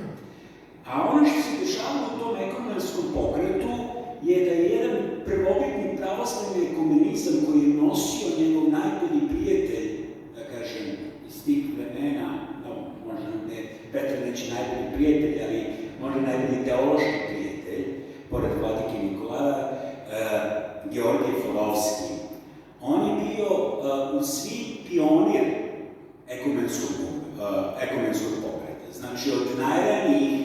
A ono što se dešavalo u tom ekumenskom pokretu je da je jedan prvobitni pravoslavni ekumenizam koji je nosio njegov najbolji prijatelj, da kažem, iz tih vremena, možda ne Petar neće najbolji prijatelj, ali možda najbolji teološki prijatelj, pored Vladike Nikolara, Georgije Forovski. On je bio u svi pionir ekumenskog pokreta. Znači, od najranijih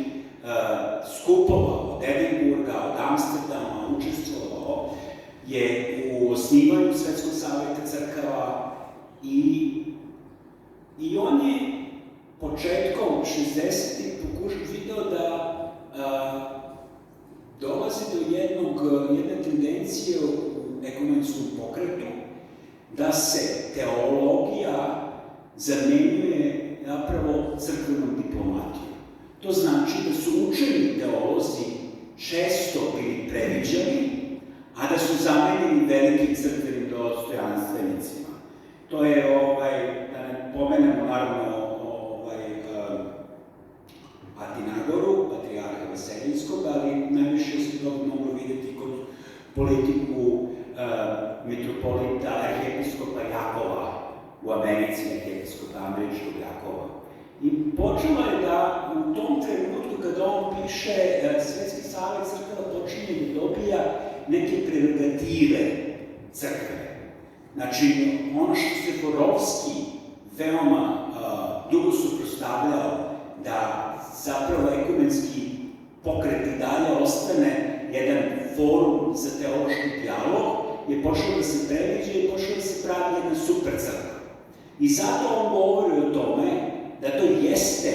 skupova, od Edinburga, od Amsterdama, učestvovao je u osnivanju Svetskog saveta crkava i on je početkom 60-ih video da dolazi do jedne tendencije u ekumenskom pokretu da se teologija zamenjuje napravo crkvenom diplomatijom. To znači da su učeni teolozi često bili previđani, a da su zamenjeni velikim crkvenim dostojanstvenicima. To je, da ne pomenemo naravno Atinagoru, patrijarha Vaseljinskog, ali najviše se to moglo vidjeti kod politiku mitropolita arhijepiskopa Jakova u Americi, arhijepiskopa američkog Jakova. I počelo je da u tom trenutku kada on piše Svetski savet crkava počinje da dobija neke prerogative crkve. Znači, ono što se Forovski veoma dugo suprotstavljao da zapravo ekumenski pokret i dalje ostane jedan forum za teološki dijalog, je počeo da se previđa i počeo da se pravi jedna super crkva. I zato on govori o tome da to jeste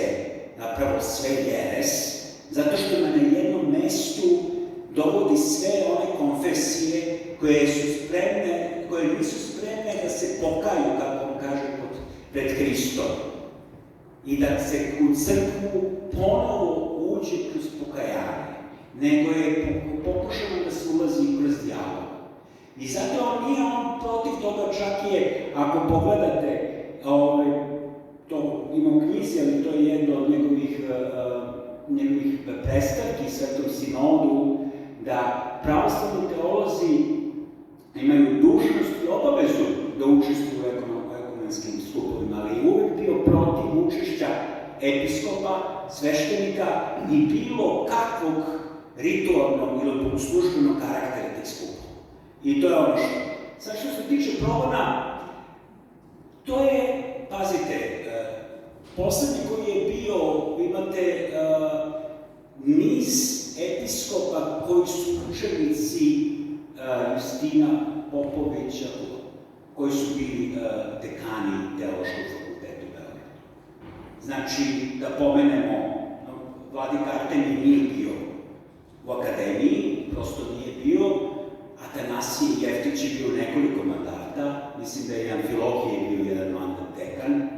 napravo sve jeres, zato što na jednom mestu dovodi sve one konfesije koje nisu spremne da se pokaju, kako on kaže, pred Hristom. I da se u crkvu ponovo uđe kroz pokajanje, nego je pokušano da se ulazi kroz dijalog. I zato nije on protiv toga, čak je, ako pogledate, to ima u knjizi, ali to je jedno od njegovih predstavki Svetom sinodu, da pravoslavni teolozi imaju dužnost i obavezu da učestvuju u ekumenskim skupovima, ali je uvek bio protiv učešća episkopa, sveštenika i bilo kakvog ritualnog ili službenog karaktera tih skupa. I to je ono što. Sad što se tiče progona, to je, pazite, poslednji koji je bio, imate niz episkopa koji su učenici Justina Popovića, koji su bili dekani Teološkog fakulteta u Beogradu. Znači, da pomenemo, Vladika Artemij nije bio u akademiji, prosto nije bio, Atanasije Jeftić je bio nekoliko mandata, mislim da je Amfilohije bio jedan mandat dekan,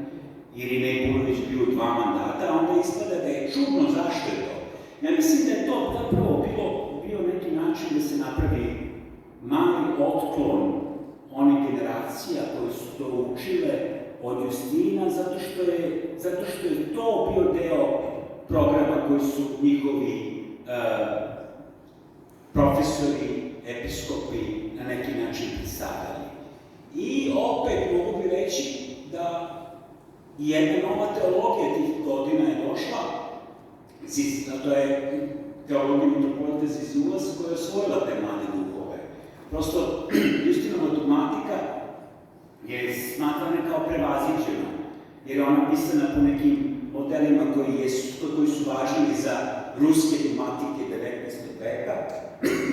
Irinej Bulović bio 2 mandata, a onda ispada da je čudno zašto je to. Ja mislim da je to zapravo bio neki način da se napravi mali otklon onih generacija koje su to učile od Justina, zato što je to bio deo programa koji su njihovi profesori, episkopi na neki način predstavljali. I opet mogu bi reći da jedna nova teologija tih godina je došla, to je teologija mitropolita Zizioulas koja je osvojila te mlade duhove. Prosto, Justinova dogmatika je smatrana kao prevaziđena, jer je ona pisana po nekim modelima koji su važni za ruske dogmatike 19. veka,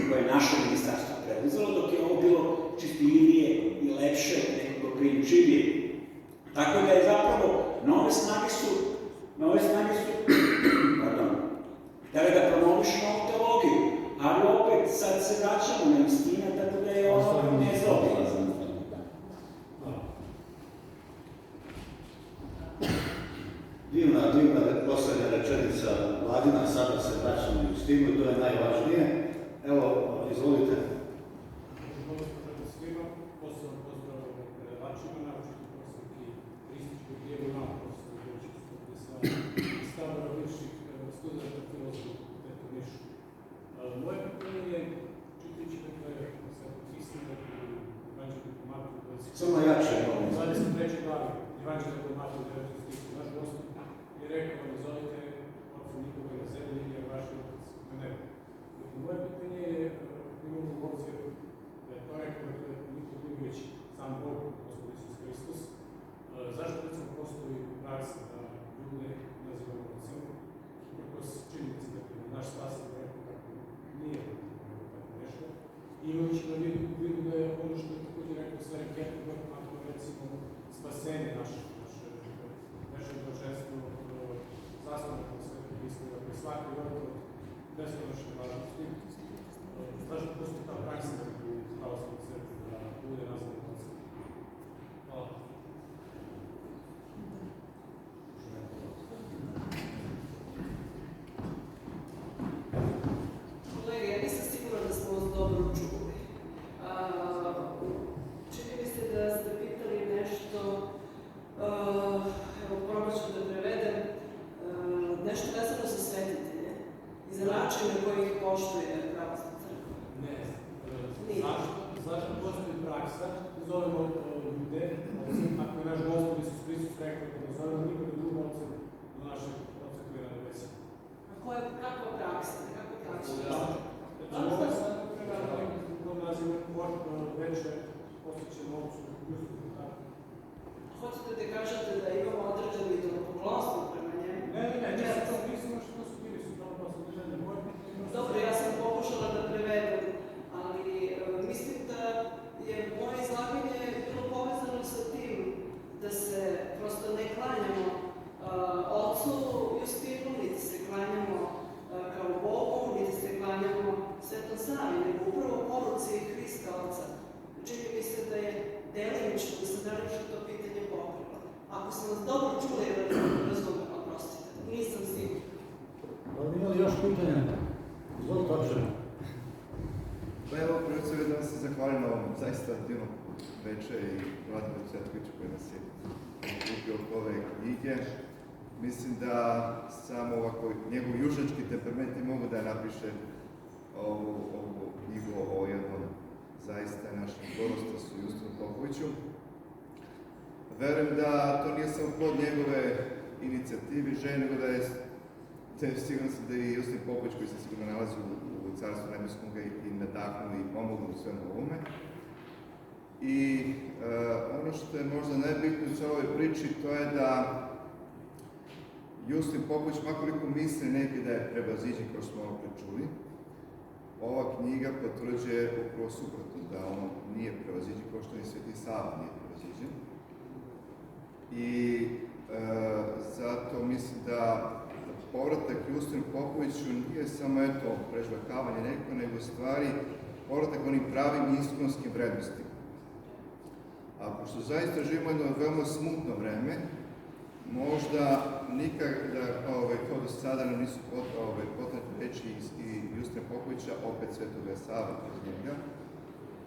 koje je naše ministarstvo preuzelo, dok je ovo bilo čistljivije i lepše, nekako prijemčivije. Tako da je zapravo, nove snage su, htjeli da promovišu novu teologiju, ali opet sad se vraćamo na Justina, tako da je ono nezaobilazno. Divna poslednja rečenica Vladina, sada se vraćamo na Justinu i to je najvažnije. Evo, izvolite. Svima, posebno pozdrav predavačima, naročito profesorki Kristiću Gdjevu Imam, profesor Gdjeviću, i stavora bivših studenta filozofije fakulteta u Nišu. Moje pitanje je, čitajući sad pisanje u Evanđelju diplomatu, samo jače, 23. glavi Evanđelju diplomatu u 19. stihu, naš Gospod je rekao, ne zovite oca nikoga na zemlji, jer vaš je otac na nebu. Moje pitanje je, imamo u obzir da je to rekao da je niko drugi već sam Bog, Gospod Isus Hristos. Zašto recimo postoji praksa da ljude nazivamo ocem, uprkos činjenici da je naš spasitelj rekao kako nije tako nešto, imajući na vidu da je ono što je također rekao Sverin Kierkegaard, ako recimo spasenje naše blaženstvo zasnovano na Svetom Hristu, dakle svaki rod od beskonačne važnosti. Zašto postoji ta praksa u pravoslavnoj crkvi da bude nazvan ocem? Hvala. Kolege, ja nisam sigurna da smo vas dobro čuli. Čini mi se da ste pitali nešto, evo probat ću da prevedem, nešto vezano za svetitelje i za način na koji ih poštuje pravoslavna crkva. Ne, zašto postoji praksa, zovemo ljude, ako je naš Gospod Isus Hristos rekao da ne zovemo nikoga druga ocem do našeg Oca koji je na nebesima. Kakva praksa? Kakva praksa? Ovo je sad treba nekako nazivu veće posvećeno Otcu Hristu. Hoćete da kažete da imamo određeno idolopoklonstvo prema njemu? Ne, nismo što su bili su tamo posle držanje moje. Dobro, ja sam pokušala da prevedem, ali mislim da je moje izlaganje bilo povezano sa tim da se prosto ne klanjamo Otcu Justinu, niti se klanjamo kao Bogu, niti se klanjamo Svetom Savi, nego upravo poruci Hrista Oca. Čini mi se da je delimično, da sam delimično to pitanje pokrila. Ako sam vas dobro čula i razumela, oprostite, nisam sigurna. Da li imali još pitanja? Izvolite, očeo. Pa evo, profesor, da vam se zahvalim na ovom zaista divnom veče i Vladimiru Cvetkoviću koji nas je upio oko ove knjige. Mislim da samo ovako njegov južački temperament i mogu da napiše ovu knjigu o jednom zaista našem gorostosu Justinu Popoviću. Verujem da to nije samo plod njegove inicijative i želje, nego da je sigurno sam da i Justin Popović, koji se sigurno nalazi u smo ga i nadahnuli i pomogli u svemu ovome. I ono što je možda najbitnije u celoj priči, to je da Justin Popović, makoliko misli neki da je prevaziđen, kao smo malo pričuli, ova knjiga potvrđuje upravo suprotno, da on nije prevaziđen, kao što ni Sveti Sava nije prevaziđen. I zato mislim da povratak Justinu Popoviću nije samo prežvakavanje neko, nego stvari povratak onim pravim iskonskim vrednostima. A pošto zaista živimo jedno veoma smutno vreme, možda nikad kao do sada nam nisu potrebne reći i Justina Popovića, opet Svetoga Save kroz njega,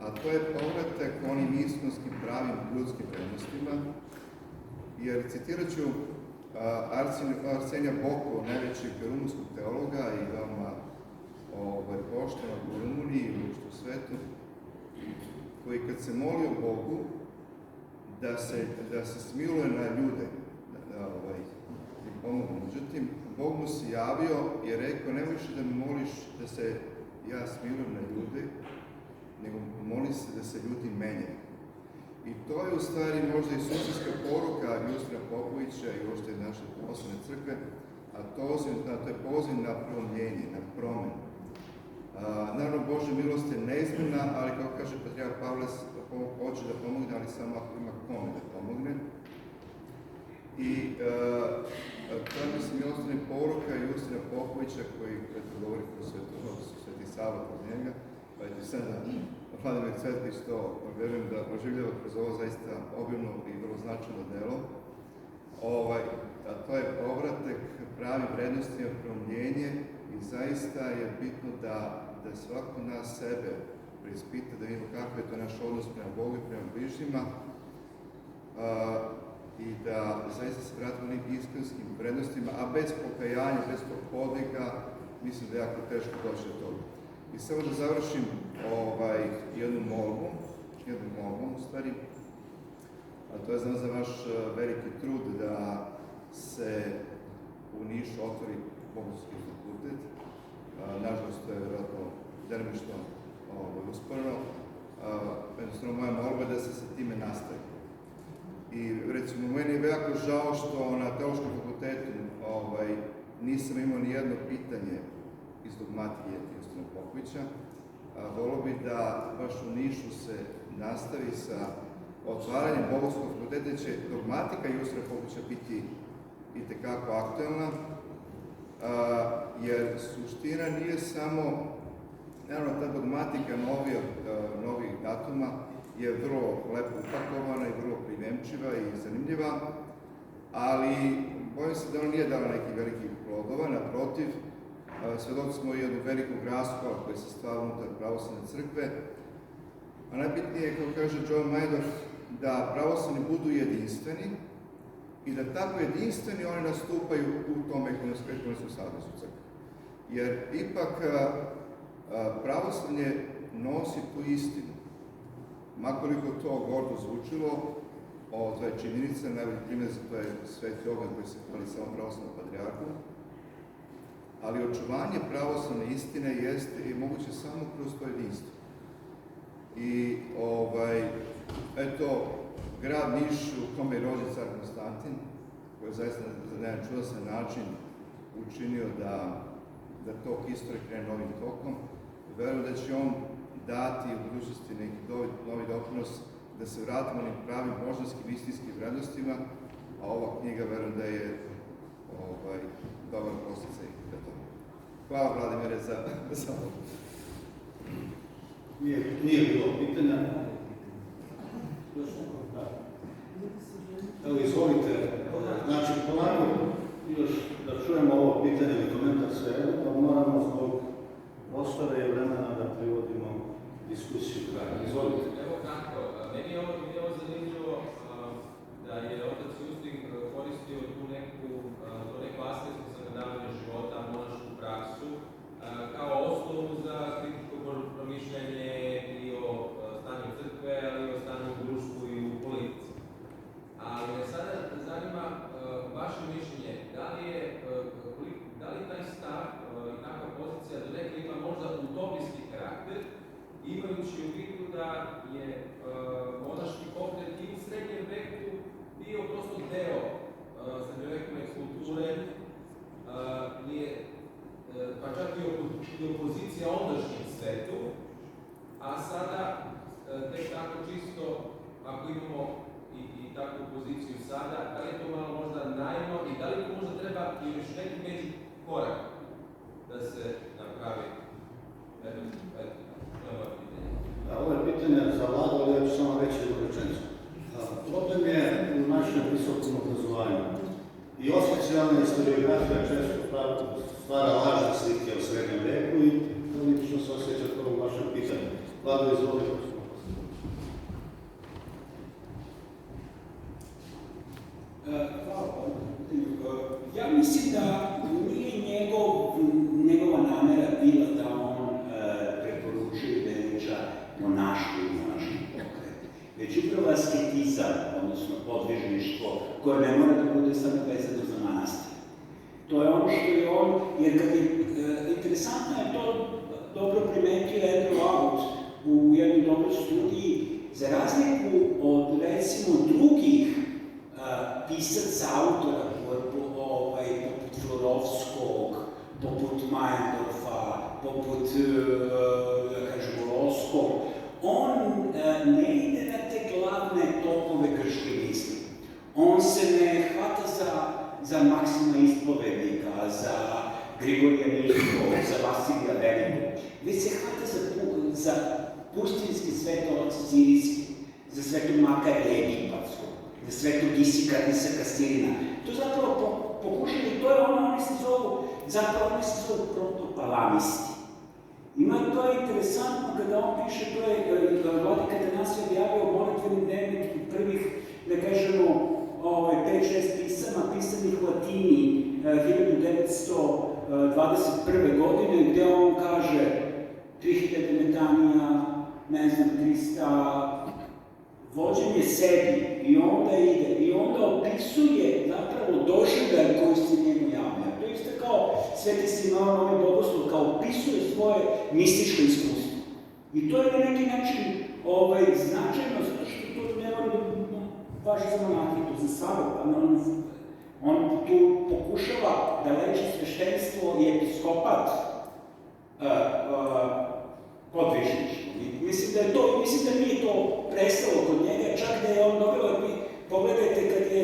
a to je povratak onim iskonskim pravim ljudskim vrednostima, jer citirat ću Arsenija Boko, najvećeg rumunskog teologa i veoma poštenog u Rumuniji i u svetu, koji kad se molio Bogu da se smiluje na ljude, i pomogu. Međutim, Bog mu se javio i je rekao, ne možeš da me moliš da se ja smilujem na ljude, nego moli se da se ljudi menjaju. I to je u stvari možda i suštinska poruka Justina Popovića i uopšte naše pravoslavne crkve, a to je poziv na promljenje, na promenu. Naravno, Božja milost je neizmjerna, ali kao kaže patrijarh Pavle, hoće da pomogne, ali samo ako ima kome da pomogne. I to je, mislim, i ostane poruka Justina Popovića, koji govori kroz Sveti Sava kroz njega, pa je sad da Vladimir Cvetković to, verujem da oživljava kroz ovo zaista obimno i vrlo značajno delo. A to je povratak pravim vrednostima, promljenje, i zaista je bitno da svako nas sebe preispita, da vidimo kakav je to naš odnos prema Bogu i prema bližnjima, i da zaista se vratimo onim iskonskim vrednostima, a bez pokajanja, bez tog podvika, mislim da je jako teško doći do toga. I samo da završim jednom molbom u stvari, a to je znam za vaš veliki trud da se u Nišu otvori Bogoslovski fakultet. Nažalost, to je vjerojatno delimično usporeno. Jednostavno, moja molba je da se sa time nastavi. I recimo, meni je jako žao što na Teološkom fakultetu nisam imao ni jedno pitanje iz dogmatike Justina Popovića. Volio bih da baš u Nišu se nastavi sa otvaranjem Bogoslovskog fakulteta, da će dogmatika Justina Popovića biti itekako aktuelna, jer suština nije samo, naravno, ta dogmatika novih datuma je vrlo lepo upakovana i vrlo primemčiva i zanimljiva, ali bojim se da ona nije dala nekih velikih plodova, naprotiv, svedoci smo jednog velikog raskola koji se stvara unutar pravoslavne crkve, a najbitnije je, kao kaže John Maynard, da pravoslavni budu jedinstveni i da tako jedinstveni oni nastupaju u tom ekonomskom savezu crkve. Jer ipak pravoslavlje nosi tu istinu. Makoliko to gordo zvučilo, to je činjenica, najbolji primjer za to je Sveti Ogan koji se hvali samo pravoslavnom patrijarhu, ali očuvanje pravoslavne istine jeste i moguće samo kroz to jedinstvo. I eto, grad Niš u kome je rođen car Konstantin, koji je zaista na jedan čudosan način učinio da tok istorije krene novim tokom, verujem da će on dati u budućnosti neki novi doprinos da se vratimo onim pravim božanskim istinskim vrednostima, a ova knjiga verujem da je dobar posticaj za to. Hvala, Vladimire, za ovo. Nije bilo pitanja. Evo, izvolite. Znači, polako još da čujemo ovo pitanje ili komentar sve, pa moramo zbog prostora i vremena da privodimo diskusiju kraja. Izvolite. Evo kako, meni je ovo zanimljivo da je otac Justin koristio tu neku ascetsku sagledavanje života, monašku praksu, kao osnovu za kritičko promišljanje i o stanju karakter, imajući u vidu da je monaški pokret i u srednjem veku bio prosto deo srednjovekovne kulture, pa čak i opozicija ondašnjem svetu, a sada tek tako čisto, ako imamo i takvu poziciju sada, da li je to malo možda naivno i da li to možda treba i još neki među korak da se napravi? Eto, to je moje pitanje. Ovo je pitanje za Vladu, ali ja ću samo reći jednu rečenicu. Problem je u našem visokom obrazovanju. I oficijalna historiografija često stvara lažne slike o srednjem veku i prilično se osjeća to u vašem pitanju. Vlado, izvolite. Ja mislim da nije njegova namera bila da on preporučuje Beliča monaštvo i monaški pokret, već upravo asketizam, odnosno podvižništvo, koje ne mora da bude samo vezano za manastir. To je ono što je on, jer kad je, interesantno je to dobro primetio Andrew Out u jednoj dobroj studiji, za razliku od, recimo, drugih pisaca, autora, poput Florovskog, poput Meyendorfa, poput, da kažemo, Roskog, on ne ide na te glavne topove grčke misli. On se ne hvata za Maksima Ispovednika, za Grigorija Niškog, za Vasilija Velikog, već se hvata za pustinski svetovac Sirijski, za svetog Makarija Egipatskog, za svetog Isika Sirina. To zapravo pokušali, to je ono, oni se zovu protopalamisti. Ima to je interesantno kada on piše, to je Vladika Atanasije objavio molitvenim dnevnik prvih, da kažemo, 5-6 pisama, pisanih u Latini 1921. godine, gde on kaže 3000 metanija, ne znam, 300, vođenje sebi i onda ide, i onda opisuje zapravo doživljaj koji se njemu javlja. To je isto kao Sveti Simeon, ovaj bogoslov, kao opisuje svoje mističko iskustvo. I to je na neki način značajno, zato što to ne mora baš za monahitu, za svakog. On tu pokušava da leči sveštenstvo i episkopat podvižništvo. Mislim da nije to prestalo kod njega, čak da je on doveo, pogledajte kad je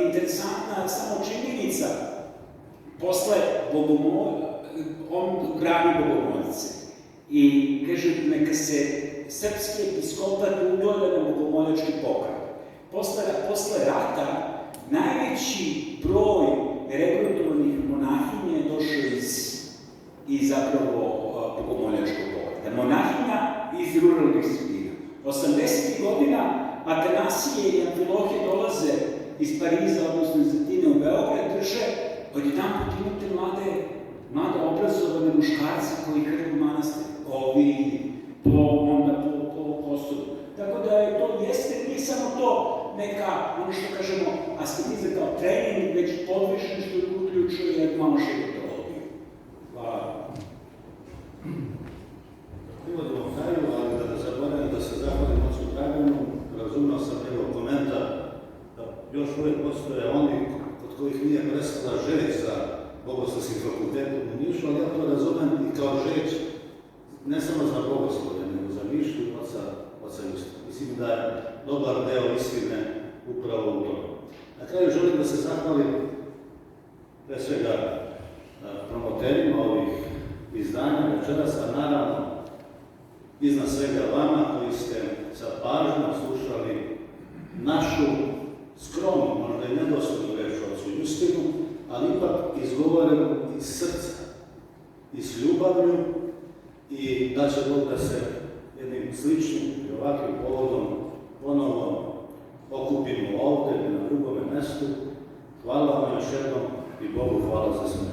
interesantna samo činjenica, posle on grani bogomoljice i kaže neka se srpski episkopat ugleda na bogomoljački pokret. Posle rata najveći broj regrutovanih monahinja je došao iz zapravo bogomoljačkog pokreta. Monahinja iz ruralnih sredina. 80. godina Atanasije i Amfilohije dolaze iz Pariza, odnosno iz Atine u Beograd, drže, odjedanput imate mlade obrazovane muškarce koji hrvu manastir, po Kosovu. Tako da je to nije samo to neka, ono što kažemo, asketizam kao trening, već podvižništvo što uključuje malo životologiju. Hvala. Privodimo kraju, ali da ne zaboravim da se zahvalim ocu Draganu, razumio sam njegov komentar da još uvijek postoje oni kod kojih nije prestala žeć za Bogoslovskim fakultetom u Nišu, ali ja to razumem i kao žeć ne samo za bogoslovlje, nego za mišlju oca Justina. Mislim da je dobar deo istine upravo u tome. Na kraju želim da se zahvalim pre svega promoterima ovih izdanja večeras, a naravno iznad svega vama koji ste sa pažnjom slušali našu skromnu, možda i nedostojnu reč o ocu Justinu, ali ipak izgovorenu iz srca i s ljubavlju i da će Bog da se jednim sličnim i ovakvim povodom ponovno okupimo ovde ili na drugome mestu. Hvala vam još jednom i Bogu hvala za sve.